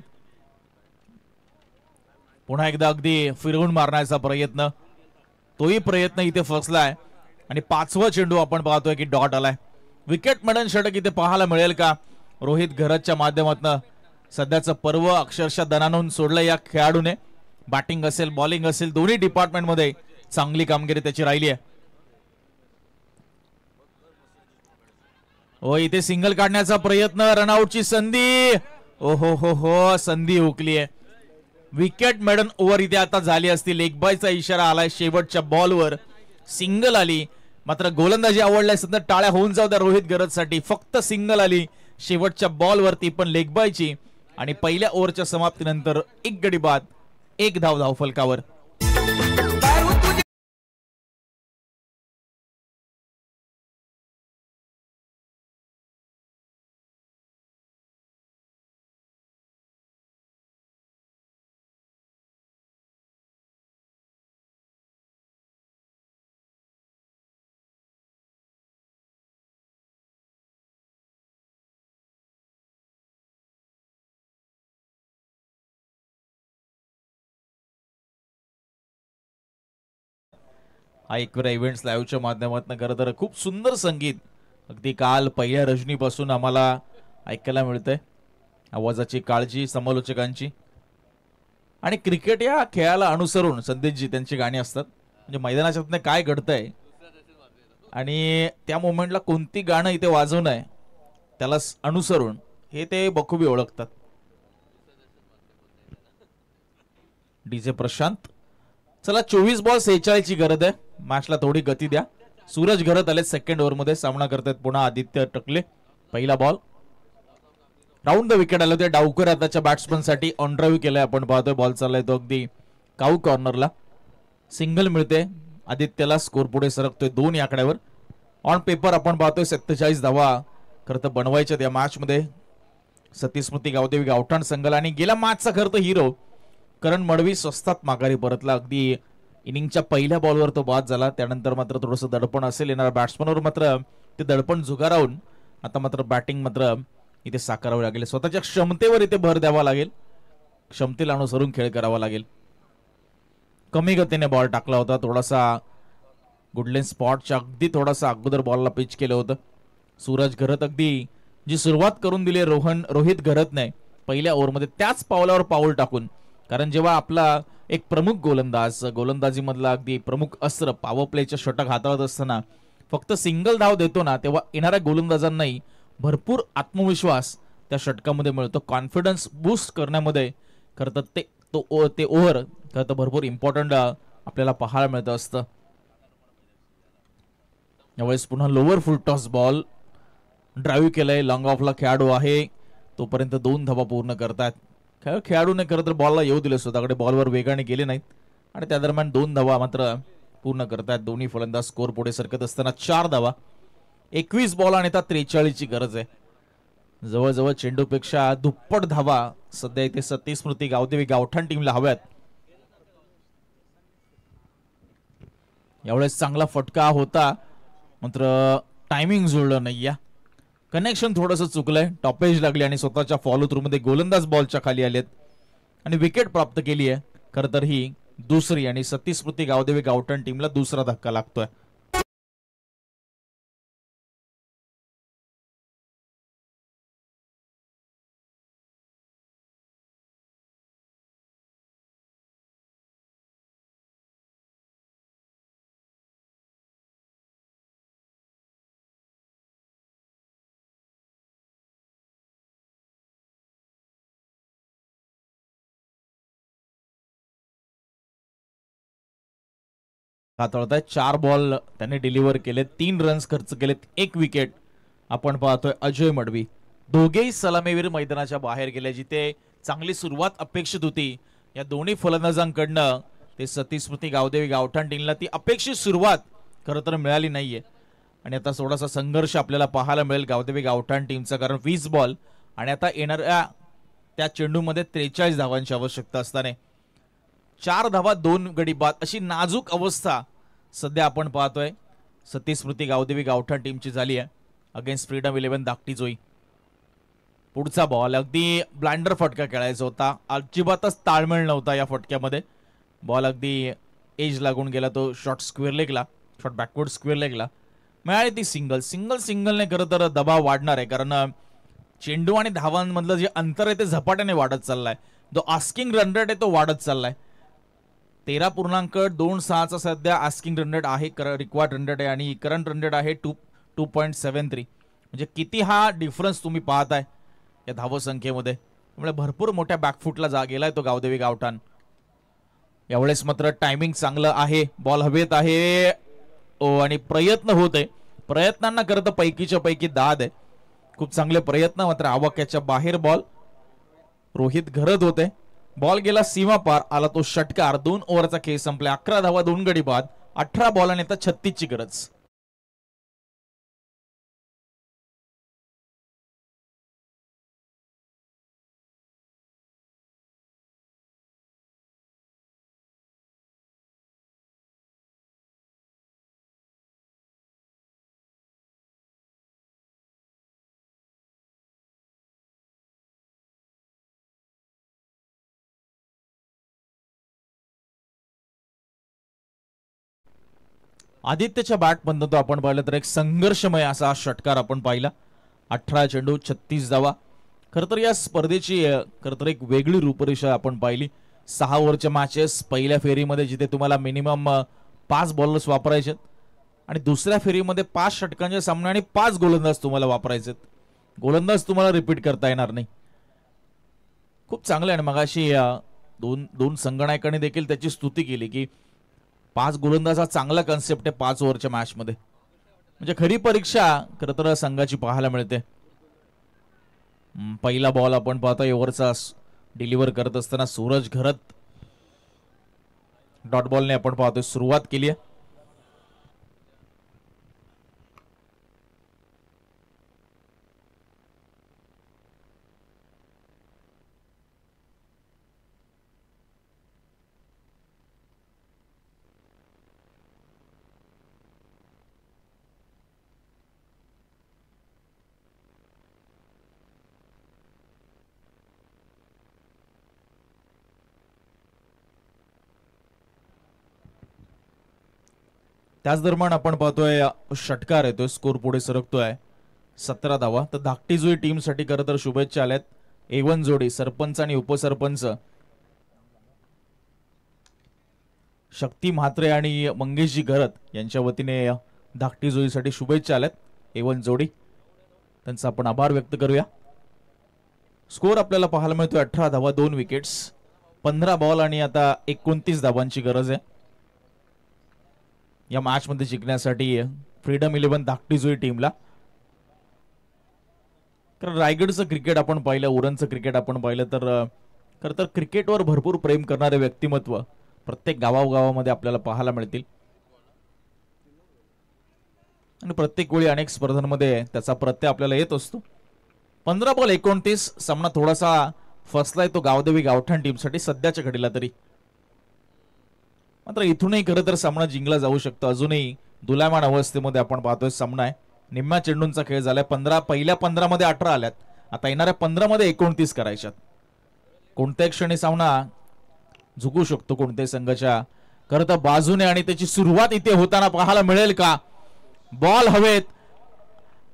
S3: पुन्हा एकदा अगदी फिरवून मारण्याचा प्रयत्न, तोही प्रयत्न इथे फसलाय आणि 5वा चेंडू आपण पाहतोय की डॉट आलाय. विकेट मॅडन षटक इथे पाहायला मिळेल का? रोहित घरतच्या माध्यमातून सध्याचं पर्व अक्षरशः दणानून सोडलं या खेळाडूने. बॅटिंग असेल बॉलिंग असेल दोन्ही डिपार्टमेंटमध्ये चांगली कामगिरी त्याची राहिली आहे. हो इथे सिंगल काढण्याचा प्रयत्न, रनआउटची संधी, ओ हो संधी हुकली आहे. विकेट मॅडन ओव्हर इथे आता झाली असती. लेग बायचा इशारा आलाय, शेवटच्या बॉलवर सिंगल आली, मात्र गोलंदाजी आवडलाय. सध्या टाळ्या होऊन जाऊ द्या रोहित घरतसाठी. फक्त सिंगल आली शेवटच्या बॉलवरती, पण लेग बायची, आणि पहिल्या ओव्हरच्या समाप्तीनंतर 1 गडी बाद, 1 धाव धावफलकावर. हा एकवेळा इव्हेंट्स लाईव्हच्या माध्यमातून खरं तर खूप सुंदर संगीत अगदी काल पहिल्या रजनीपासून आम्हाला ऐकायला मिळतंय. आवाजाची काळजी समालोचकांची, आणि क्रिकेट या खेळाला अनुसरून संदेशजी त्यांची गाणी असतात. म्हणजे मैदानाच्या काय घडतंय आणि त्या मोमेंटला कोणती गाणं इथे वाजवणं आहे त्याला अनुसरून हे ते बखूबी ओळखतात. डीजे प्रशांत, चला 24 बॉल 46 ची गरज आहे. मॅचला थोडी गती द्या. सूरज घरत आले सेकंड ओव्हर मध्ये, सामना करतायत पुन्हा आदित्य टकले. पहिला बॉल राऊंड द विकेट आले होते. डावकर आताच्या बॅट्समन साठी ऑन ड्राईव्ह केलाय आपण पाहतोय. बॉल चाललाय तो अगदी काऊ कॉर्नरला. सिंगल मिळते आदित्यला, स्कोर पुढे सरकतोय 2 या आकड्यावर. ऑन पेपर आपण पाहतोय 47 धावा खरं तर बनवायच्या या मॅच मध्ये. सतीस्मृती गावदेवी गावठाण संघाला, आणि गेल्या मॅचचा खरं तर हिरो करण मडवी स्वस्तात माघारी परतला. अगदी इनिंगच्या पहिल्या बॉलवर तो बाद झाला. त्यानंतर मात्र थोडंसं दडपण असेल येणाऱ्या बॅट्समनवर, मात्र ते दडपण झुगारावून आता मात्र बॅटिंग मात्र इथे साकारावे लागेल. स्वतःच्या क्षमतेवर इथे भर द्यावा लागेल, क्षमतेला अनुसरून खेळ करावा लागेल. कमी गतीने बॉल टाकला होता, थोडासा गुडलेन स्पॉटच्या अगदी थोडासा अगोदर बॉलला पिच केलं होतं. सूरज घरत अगदी जी सुरुवात करून दिली रोहित घरतने पहिल्या ओव्हरमध्ये, त्याच पावलावर पाऊल टाकून. कारण जेव्हा आपला एक प्रमुख गोलंदाज, गोलंदाजी मधला अगदी प्रमुख अस्त्र पॉवर प्लेच्या षटक हाताळत असताना फक्त सिंगल धाव देतो ना, तेव्हा येणाऱ्या गोलंदाजांनाही भरपूर आत्मविश्वास त्या षटकामध्ये मिळतो. कॉन्फिडन्स बूस्ट करण्यामध्ये खरं तर ते ओव्हर खरं तर भरपूर इम्पॉर्टंट आपल्याला पाहायला मिळतं असतं. यावेळेस पुन्हा लोअर फुल टॉस बॉल ड्राईव्ह केलंय. लॉंग ऑफला खेळाडू आहे, तोपर्यंत 2 धावा पूर्ण करतात. खेळाडूने खरं तर बॉलला येऊ दिले, स्वतःकडे बॉलवर वेगाने गेले नाहीत, आणि त्या दरम्यान 2 धावा मात्र पूर्ण करतात. दोन्ही फलंदाज स्कोर पुढे सरकत असताना 4 धावा. 21 बॉल आणि आता 43 ची गरज आहे. जवळजवळ चेंडूपेक्षा दुप्पट धावा सध्या इथे सतीस्मृती गावदेवी गावठाण टीमला हव्यात. यावेळेस चांगला फटका होता, मात्र टायमिंग जुळलं नाही. कनेक्शन थोडंसं चुकलंय, टॉपेज लागली आणि स्वतःच्या फॉलो थ्रू मध्ये गोलंदाज बॉलच्या खाली आलेत आणि विकेट प्राप्त केली आहे. खरं तर ही दुसरी, आणि सतीस्मृती गावदेवी गावठाण टीमला दुसरा धक्का लागतोय. हाताळताय 4 बॉल त्यांनी डिलिव्हर केले, 3 रन्स खर्च केलेत, 1 विकेट. आपण पाहतोय अजय मडवी. दोघेही सलामीवीर मैदानाच्या बाहेर गेले. जिथे चांगली सुरुवात अपेक्षित होती या दोन्ही फलंदाजांकडनं, ते सतीस्मृती गावदेवी गावठाण टीमला ती अपेक्षित सुरुवात खरं तर मिळाली नाहीये. आणि आता थोडासा संघर्ष आपल्याला पाहायला मिळेल गावदेवी गावठाण टीमचा, कारण 20 बॉल आणि आता येणाऱ्या त्या चेंडूमध्ये 43 धावांची आवश्यकता असताना 4 धावा 2 गडी बाद अशी नाजूक अवस्था सध्या आपण पाहतोय सतीश स्मृती गावदेवी गावठाण टीमची झाली आहे अगेन्स्ट फ्रीडम 11 धाकटी जोई. पुढचा बॉल अगदी ब्लाइंडर फटका खेळायचा होता, अजिबातच ताळमेळ नव्हता या फटक्यामध्ये. बॉल अगदी एज लागून गेला, तो शॉट स्क्वेअर लेगला, शॉट बॅकवर्ड स्क्वेअर लेगला. मिळाली ती सिंगलने खरं तर दबाव वाढणार आहे, कारण चेंडू आणि धावांमधलं जे अंतर आहे ते झपाट्याने वाढत चाललाय. जो आस्किंग रन रेट आहे तो वाढत चाललाय. 13.26चा सध्या आस्किंग रन रेट आहे, रिक्वायर्ड रन रेट आहे, आणि करंट रन रेट आहे 2.73. म्हणजे किती हा डिफरन्स तुम्ही पाहताय या धावसंख्येमध्ये. त्यामुळे भरपूर मोठ्या बॅकफुटला गेलाय तो गावदेवी गावठाण. यावेळेस मात्र टायमिंग चांगलं आहे, बॉल हवेत आहे आणि प्रयत्न होते. प्रयत्नांना करत पैकीच्या पैकी दाद आहे. खूप चांगले प्रयत्न, मात्र आवाक्याच्या बाहेर बॉल. रोहित घरत होते, बॉल गेला सीमा पार, आला तो षटकार. 2 ओव्हरचा खेळ संपला. 11 धावा 2 गडी बाद, 18 बॉल आणि आता 36ची गरज. आदित्यच्या बॅट बंद तो आपण पाहिलं तर एक संघर्षमय असा षटकार आपण पाहिला. 18 चेंडू 36 धावा. खरं तर या स्पर्धेची खरं तर एक वेगळी रूपरेषा आपण पाहिली. 6 ओव्हरच्या मॅचेस पहिल्या फेरीमध्ये जिथे तुम्हाला मिनिमम 5 बॉलर्स वापरायचे आणि दुसऱ्या फेरीमध्ये 5 षटकांचे सामने आणि 5 गोलंदाज तुम्हाला वापरायचे. गोलंदाज तुम्हाला रिपीट करता येणार नाही. खूप चांगलं आहे. मगाशी दोन संगणकांनी देखील त्याची स्तुती केली की 5 गोलंदाज हा चांगला कन्सेप्ट आहे 5 ओव्हरच्या मॅच मध्ये. म्हणजे खरी परीक्षा खरं तर संघाची पाहायला मिळते. पहिला बॉल आपण पाहतोय ओव्हरचा डिलिव्हर करत असताना सूरज घरत डॉट बॉलने आपण पाहतोय सुरुवात केली आहे. त्याच दरम्यान आपण पाहतोय षटकार येतोय, स्कोर पुढे सरकतोय. 17 धावा. तर धाकटी जुई टीम साठी खरं तर शुभेच्छा आल्यात. A1 जोडी सरपंच आणि उपसरपंच शक्ती म्हात्रे आणि मंगेशजी घरत यांच्या वतीने धाकटी जुईसाठी शुभेच्छा आल्यात. A1 जोडी, त्यांचा आपण आभार व्यक्त करूया. स्कोर आपल्याला पाहायला मिळतोय 18 धावा 2 विकेट्स, 15 बॉल आणि आता 29 धावांची गरज आहे या मॅच मध्ये जिंकण्यासाठी फ्रीडम 11 धाकटी जुई टीमला. कारण रायगडचं क्रिकेट आपण पाहिलं, उरणचं क्रिकेट आपण पाहिलं तर खरं तर क्रिकेटवर भरपूर प्रेम करणारे व्यक्तिमत्व प्रत्येक गावागावामध्ये आपल्याला पाहायला मिळतील आणि प्रत्येक वेळी अनेक स्पर्धांमध्ये त्याचा प्रत्यय आपल्याला येत असतो. 15 बॉल 29. सामना थोडासा फसलाय तो गावदेवी गावठाण टीमसाठी सध्याच्या घडीला तरी. मात्र इथूनही खरं तर सामना जिंकला जाऊ शकतो. अजूनही दुलायमान अवस्थेमध्ये आपण पाहतोय सामना आहे. निम्म्या चेंडूंचा खेळ झालाय. पहिल्या 15 मध्ये 18 आल्यात, आता येणाऱ्या 15 मध्ये 29 करायच्यात. कोणत्याही क्षणी सामना झुकू शकतो कोणत्याही संघाच्या खरं तर बाजूने आणि त्याची सुरुवात इथे होताना पाहायला मिळेल का. बॉल हवेत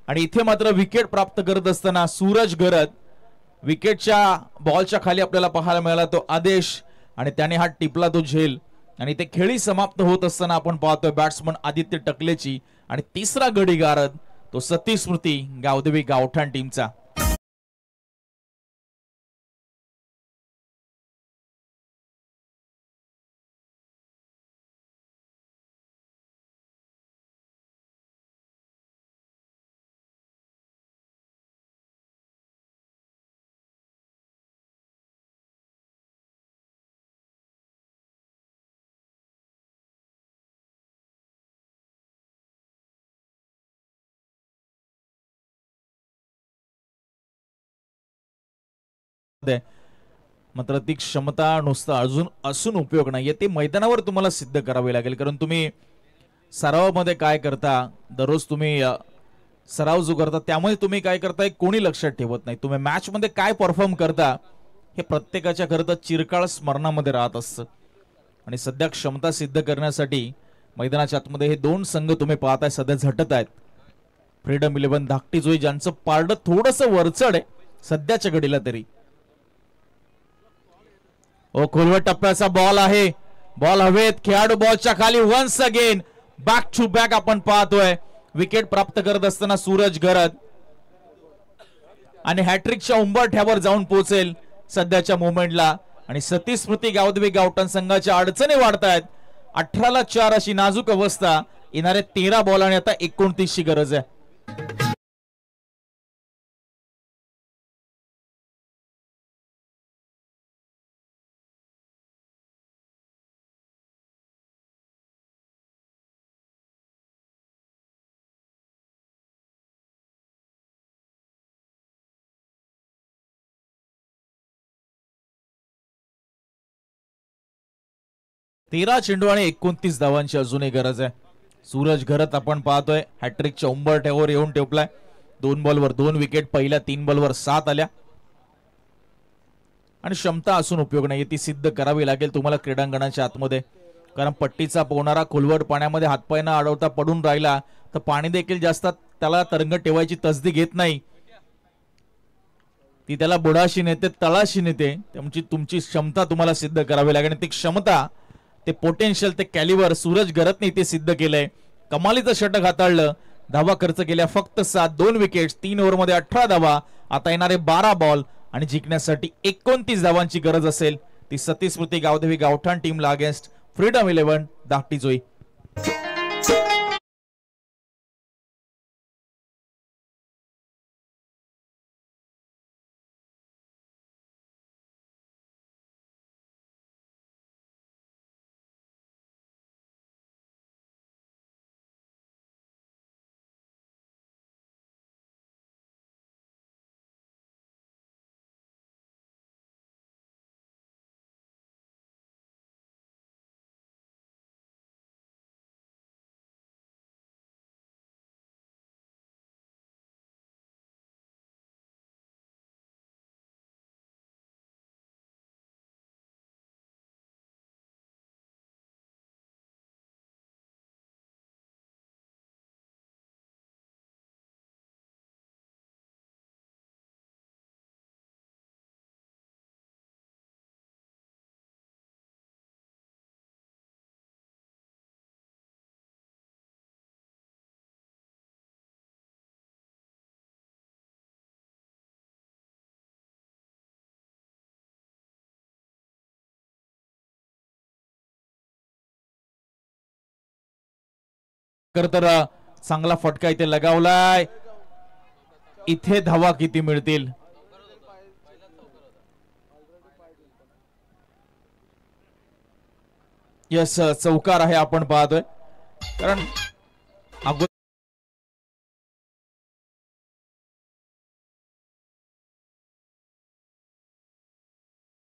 S3: आणि इथे मात्र विकेट प्राप्त करत असताना सूरज घरत विकेटच्या बॉलच्या खाली आपल्याला पाहायला मिळाला तो आदेश आणि त्याने हा टिपला तो झेल आणि ते खेळी समाप्त होत असताना आपण पाहतोय बॅट्समन आदित्य टकलेची आणि तिसरा गडी गारद तो सतीश स्मृती गावदेवी गावठाण टीमचा. मात्र ती क्षमता नुसतं अजून असून उपयोग नाहीये, ते मैदानावर तुम्हाला सिद्ध करावे लागेल. कारण तुम्ही सरावामध्ये काय करता, दररोज तुम्ही सराव जो करता त्यामुळे तुम्ही काय करताय कोणी लक्षात ठेवत नाही. तुम्ही मॅच मध्ये काय परफॉर्म करता हे प्रत्येकाच्या करता चिरकाळ स्मरणामध्ये राहत असतं. आणि सध्या क्षमता सिद्ध करण्यासाठी मैदानाच्या आतमध्ये हे दोन संघ तुम्ही पाहताय सध्या झटत आहेत. फ्रीडम 11 धाकटी जोई ज्यांचं पारडं थोडंसं वरचढ आहे सध्याच्या घडीला तरी. ओ खोलवट टप्प्याचा बॉल आहे, बॉल हवेत, खेळाडू बॉलच्या खाली, once again back to back आपण पाहतोय. विकेट प्राप्त करत असताना सूरज घरत आणि हॅट्रिकच्या उंबरठ्यावर जाऊन पोहोचेल सध्याच्या मोमेंटला. आणि सतीश स्मृती गावदेवी गावठाण संघाच्या अडचणी वाढतायत. 18-4 अशी नाजूक अवस्था, येणारे 13 बॉल आणि आता 29 ची गरज आहे. तेरा चेंडू आणि 29 धावांची अजूनही गरज आहे. सूरज घरत आपण पाहतोय हॅट्रिकच्या उंबरठ्यावर येऊन ठेवलाय. 2 बॉलवर 2 विकेट, पहिल्या 3 बॉलवर 7 आल्या. आणि क्षमता असून उपयोग नाही, ती सिद्ध करावी लागेल तुम्हाला क्रीडांगणाच्या आतमध्ये. कारण पट्टीचा पोहणारा खोलवर पाण्यामध्ये हातपाय न अडवता पडून राहिला तर पाणी देखील जास्त त्याला तरंग ठेवायची तसदी घेत नाही, ती त्याला बुडाशी नेते, तळाशी नेते. त्यामुळे तुमची क्षमता तुम्हाला सिद्ध करावी लागेल. ती क्षमता, ते पोटेन्शियल, ते कॅलिबर सूरज घरतने ते सिद्ध केलंय. कमालीचं षटक हाताळलं, धावा खर्च केल्या फक्त 7, 2 विकेट्स, 3 ओव्हरमध्ये 18 धावा. आता येणारे 12 बॉल आणि जिंकण्यासाठी 29 धावांची गरज असेल. ती सतीश स्मृती गावदेवी गावठाण टीमला अगेन्स्ट फ्रीडम 11 धाकटी जोई. तर चांगला फटका इथे लगावलाय. इथे धावा किती मिळतील? यस, चौकार आहे आपण पाहतोय. कारण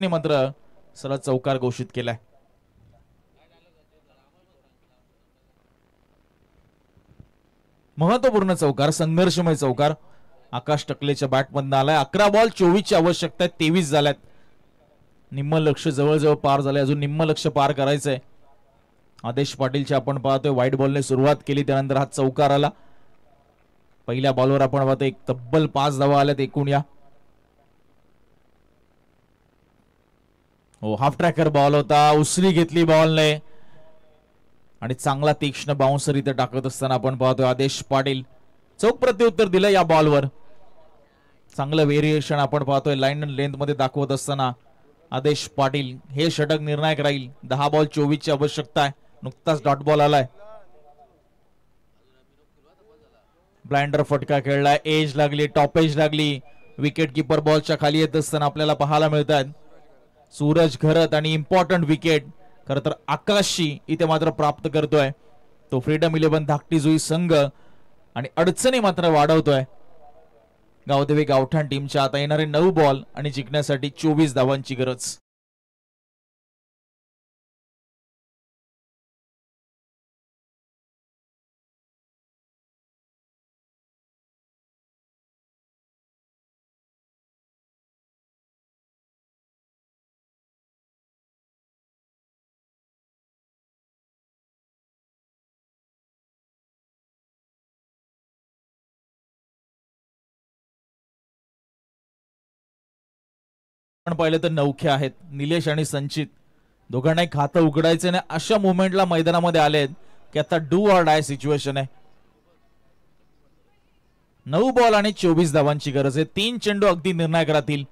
S3: मात्र सरळ चौकार घोषित केलाय. महत्वपूर्ण चौकार, संघर्षमय चौकार आकाश टकलेच्या बॅटमधून आलाय. 11 बॉल 24 ची आवश्यकता आहे, 23 झाल्यात. निम्म लक्ष जवळजवळ पार झाले, अजून निम्म लक्ष पार करायचंय. आदेश पाटीलचे आपण पाहतोय व्हाईट बॉलने सुरुवात केली, त्यानंतर हा चौकार आला. पहिल्या बॉलवर आपण पाहतोय एक तब्बल 5 धावा आल्यात एकूण. या हो, हाफ ट्रॅकर बॉल होता, उसरी घेतली बॉलने आणि चांगला तीक्ष्ण बाउन्सर इथे टाकत असताना आपण पाहतोय आदेश पाटील चौक प्रत्युत्तर दिलं या बॉलवर. चांगलं व्हेरिएशन आपण पाहतोय लाईन लेंथ मध्ये दाखवत असताना आदेश पाटील. हे षटक निर्णायक राहील. 10 बॉल 24 ची आवश्यकता आहे. नुकताच डॉट बॉल आलाय. ब्लाइंडर फटका खेळलाय, एज लागली, टॉप एज लागली. विकेट किपर बॉलच्या खाली येत असताना आपल्याला पाहायला मिळतात सूरज घरत आणि इम्पॉर्टंट विकेट खर तर आकाशशी इथे मात्र प्राप्त करतोय तो फ्रीडम 11 धाकटी जुई संघ. आणि अडचणी मात्र वाढवतोय. गावदेवी गावठाण टीमच्या आता येणारे 9 बॉल आणि जिंकण्यासाठी 24 धावांची गरज. आपण पाहिलं तर नवखे आहेत निलेश आणि संचित, दोघांनाही खातं उघडायचं नाही अशा मोमेंटला मैदानामध्ये आलेत की आता डू ऑर डाय सिच्युएशन आहे. 9 बॉल आणि 24 धावांची गरज आहे. 3 चेंडू अगदी निर्णायक राहतील.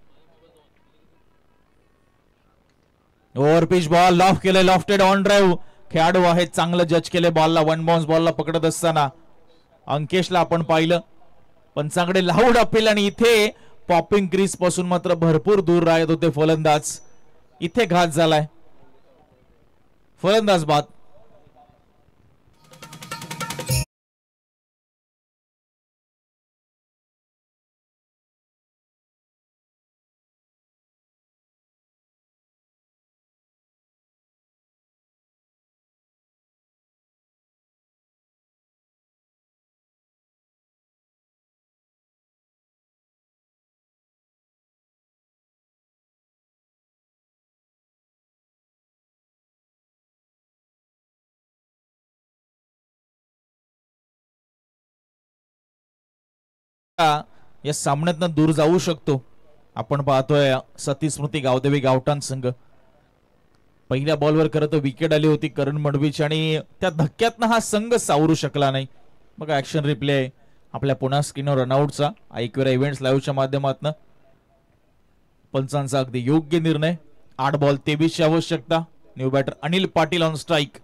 S3: ओव्हर पिच बॉल लॉफ्ट केले, लॉफ्टेड ऑन ड्राईव्ह. खेळाडू आहेत चांगलं जज केले बॉलला. 1 बाउन्स बॉलला पकडत असताना अंकेशला आपण पाहिलं पंचांकडे लाऊड अपील आणि इथे पॉपिंग क्रीज पासून मात्र भरपूर दूर राहत होते फलंदाज. इथे घात झालाय. फलंदाज बाद. या सामन्यातनं दूर जाऊ शकतो. आपण पाहतोय सतीश स्मृती गावदेवी गावठाण संघ. पहिल्या बॉलवर खरं तर विकेट आली होती करण मडवीची आणि त्या धक्क्यातनं हा संघ सावरू शकला नाही. बघा ऍक्शन रिप्ले आपल्या पुन्हा स्क्रीनवर रनआउटचा ऐकवेरा इव्हेंट्स लाईव्हच्या माध्यमातून. पंचांचा अगदी योग्य निर्णय. 8 बॉल 23 ची आवश्यकता. New batter Anil Patil on strike.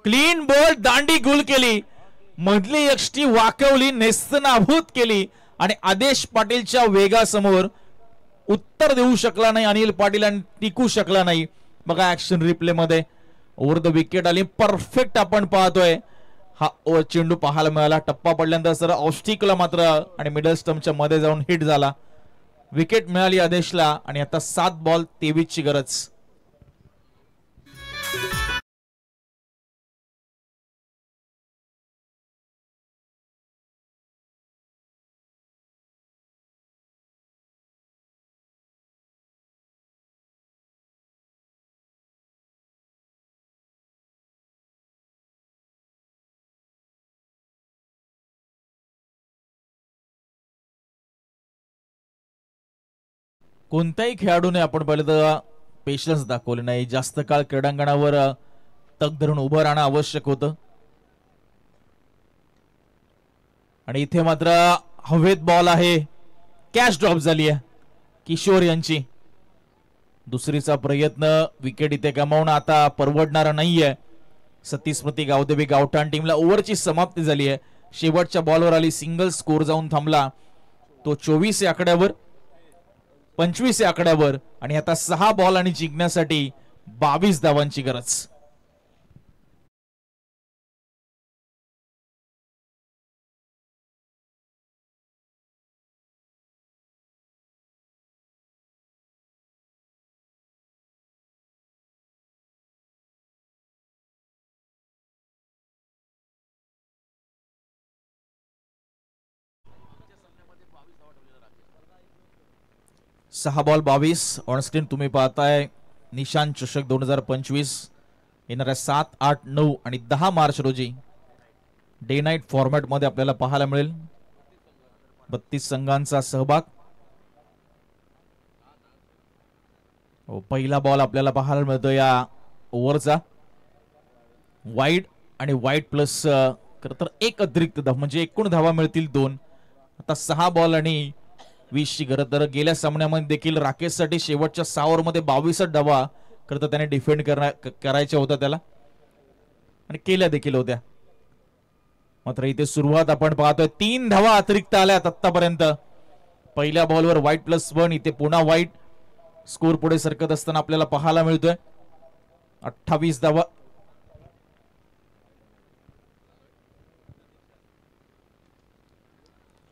S3: Clean ball दांडी गुल केली. मधली यष्टी वाकवली, नेस्तनाभूत केली आणि आदेश पाटीलच्या वेगासमोर उत्तर देऊ शकला नाही अनिल पाटील आणि टिकू शकला नाही. बघा ऍक्शन रिप्ले मध्ये ओव्हर द विकेट आली. परफेक्ट आपण पाहतोय हा चेंडू पाहायला मिळाला. टप्पा पडल्यानंतर सर ऑफस्टिकला मात्र आणि मिडल स्टंपच्या मध्ये जाऊन हिट झाला. विकेट मिळाली आदेशला आणि आता 7 बॉल 23 ची गरज. कोणत्याही खेळाडूने आपण पाहिलं तर पेशन्स दाखवले नाही. जास्त काळ क्रीडांगणावर तग धरून उभं राहणं आवश्यक होतं आणि इथे मात्र हवेत बॉल आहे. कॅच ड्रॉप झाली आहे किशोर यांची. दुसरीचा प्रयत्न. विकेट इथे गमावणं आता परवडणारा नाहीये. सतीश स्मृती गावदेवी गावठाण टीमला ओव्हरची समाप्ती झाली आहे. शेवटच्या बॉलवर आली सिंगल. स्कोर जाऊन थांबला तो 24 या आकड्यावर, 25 या आकड्यावर आणि आता 6 बॉल आणि जिंकण्यासाठी 22 धावांची गरज. सहा बॉल 22. ऑनस्क्रीन तुम्ही पाहताय निशान चषक 2025 येणाऱ्या 7, 8, 9 आणि 10 मार्च रोजी डे नाईट फॉर्मॅट मध्ये आपल्याला पाहायला मिळेल. 32 संघांचा सहभाग. पहिला बॉल आपल्याला पाहायला मिळतो या ओव्हरचा. वाईड आणि वाईड प्लस खरं तर 1 अतिरिक्त धाव म्हणजे एकूण धावा मिळतील 2. आता 6 बॉल आणि 20 ची गरज. तर गेल्या सामन्यामध्ये देखील राकेशसाठी शेवटच्या 6 ओव्हरमध्ये 22 धावा खरं तर त्याने डिफेंड करायच्या होत्या त्याला आणि केल्या देखील होत्या. मात्र इथे सुरुवात आपण पाहतोय 3 धावा अतिरिक्त आल्यात आतापर्यंत. पहिल्या बॉलवर वाईट प्लस 1. इथे पुन्हा वाईट. स्कोर पुढे सरकत असताना आपल्याला पाहायला मिळतोय 28 धावा.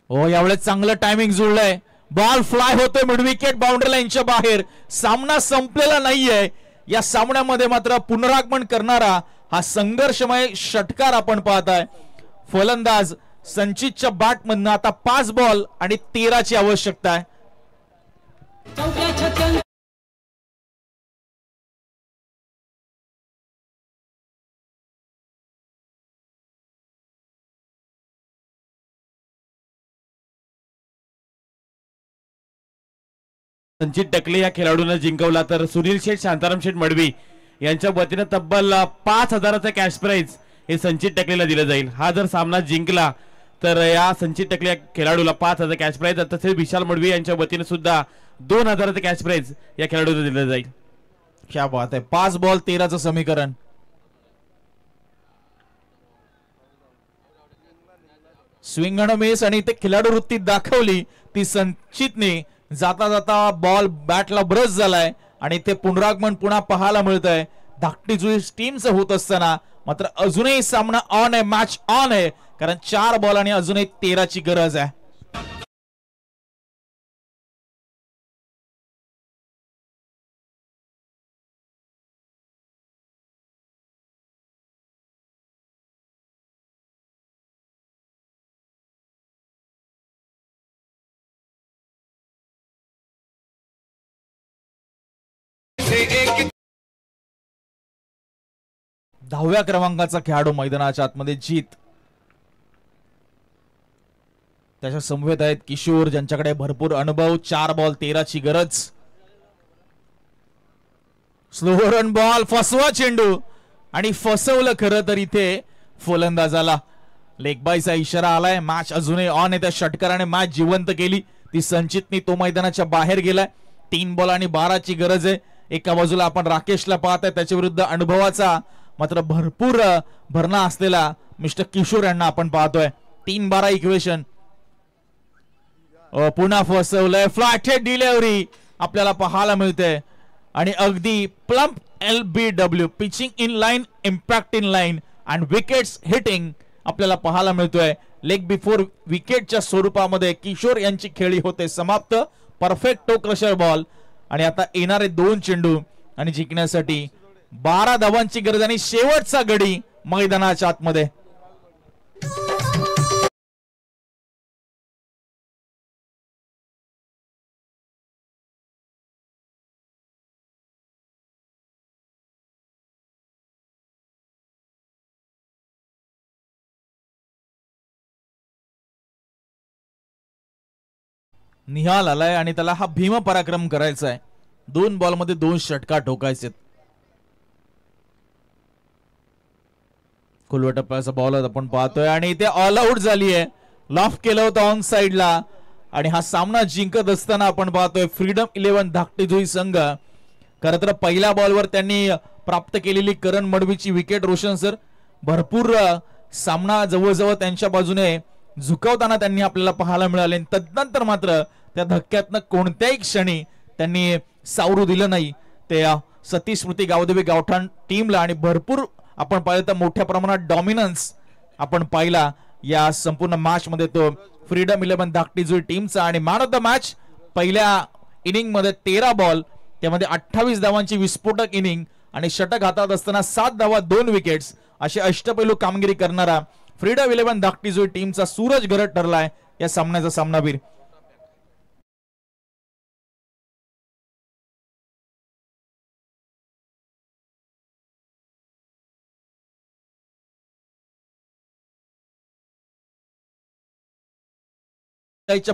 S3: हो, यावेळेस चांगलं टायमिंग जुळलंय. बॉल फ्लाय होतोय मिड विकेट बाउंड्री लाईनच्या बाहेर. सामना संपलेला नाहीये. या सामन्यामध्ये मात्र पुनरागमन करणारा हा संघर्षमय षटकार आपण पाहताय. फलंदाज संचितच्या बॅट मधनं आता 5 बॉल आणि 13 ची आवश्यकता आहे.
S1: संचित टकले या खेळाडूंना जिंकवला तर सुनील शेठ शांताराम शेठ मडवी यांच्या वतीने तब्बल 5,000चा कॅश प्राइज हे संचित टकलेला दिलं जाईल. हा जर सामना जिंकला तर या संचित टकले या खेळाडूला 5,000 कॅश प्राइज, तसेच विशाल मडवी यांच्या वतीने सुद्धा 2,000चं कॅश प्राइज या खेळाडूला दिलं जाईल.
S3: क्या बात आहे. 5 बॉल 13चं समीकरण. स्विंग आणि मिस आणि ते खेळाडू वृत्ती दाखवली ती संचितने. जाता जाता बॉल बॅटला ब्रश झालाय आणि ते पुनरागमन पुन्हा पाहायला मिळतंय. धाकटी जुई टीमचं होत असताना मात्र अजूनही सामना ऑन आहे, मॅच ऑन आहे, कारण 4 बॉल आणि अजूनही 13ची गरज आहे. दहाव्या क्रमांकाचा खेळाडू मैदानाच्या आतमध्ये जीत. त्याच्या समवेत आहेत किशोर, ज्यांच्याकडे भरपूर अनुभव. 4 बॉल 13ची गरज. स्लो रन बॉल, फसवा चेंडू आणि फसवलं खरं तर इथे फलंदाजाला. लेग बायचा इशारा आलाय. मॅच अजूनही ऑन आहे. त्या षटकाराने मॅच जिवंत केली. ती संचितनी तो मैदानाच्या बाहेर गेलाय. 3 बॉल आणि 12ची गरज आहे. एका बाजूला आपण राकेशला पाहताय, त्याच्या विरुद्ध अनुभवाचा मात्र भरपूर भरणा असलेला मिस्टर किशोर यांना आपण पाहतोय. 3-12 इक्वेशन. पुन्हा फसवलंय. फ्लॅट डिलिव्हरी आपल्याला पाहायला मिळते आणि अगदी plumb LBW pitching in line, impact in line and wickets hitting आपल्याला पाहायला मिळतोय. लेग बिफोर विकेटच्या स्वरूपामध्ये किशोर यांची खेळी होते समाप्त. परफेक्ट टो क्रशर बॉल आणि आता येणारे 2 चेंडू आणि जिंकण्यासाठी 12 धावांची गरज आणि शेवटचा गडी मैदानाच्या आतमध्ये. निहाल आलाय आणि त्याला हा भीम पराक्रम करायचा आहे. 2 बॉलमध्ये 2 षटकार ठोकायचे. खुलवा टप्प्याचा बॉल आपण पाहतोय आणि इथे ऑल आउट झाली आहे. लॉफ्ट केलं होतं ऑन साइडला आणि हा सामना जिंकत असताना आपण पाहतोय फ्रीडम 11 धाकटी जुई संघ. खरं तर पहिल्या बॉलवर त्यांनी प्राप्त केलेली करण मडवीची विकेट रोशन सर भरपूर सामना जवळजवळ त्यांच्या बाजूने झुकवताना त्यांनी आपल्याला पाहायला मिळाले. तदनंतर मात्र त्या धक्क्यातनं कोणत्याही क्षणी त्यांनी सावरू दिलं नाही ते सतीश स्मृती गावदेवी गावठाण टीमला. आणि भरपूर आपण पाहिलं तर मोठ्या प्रमाणात डॉमिनन्स आपण पाहिला या संपूर्ण मॅच मध्ये तो फ्रीडम 11 धाकटी जुई टीमचा. आणि मॅन ऑफ द मॅच पहिल्या इनिंग मध्ये 13 बॉल त्यामध्ये 28 धावांची विस्फोटक इनिंग आणि षटक हातात असताना 7 धावा 2 विकेट्स अशी अष्टपैलू कामगिरी करणारा फ्रीडम 11 धाकटी जुई टीमचा सूरज गरड ठरलाय या सामन्याचा सामनावीर.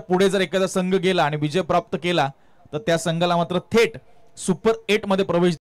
S3: पुढे जर एखादा संघ गेला आणि विजय प्राप्त केला तर त्या संघाला मात्र थेट सुपर 8 मध्ये प्रवेश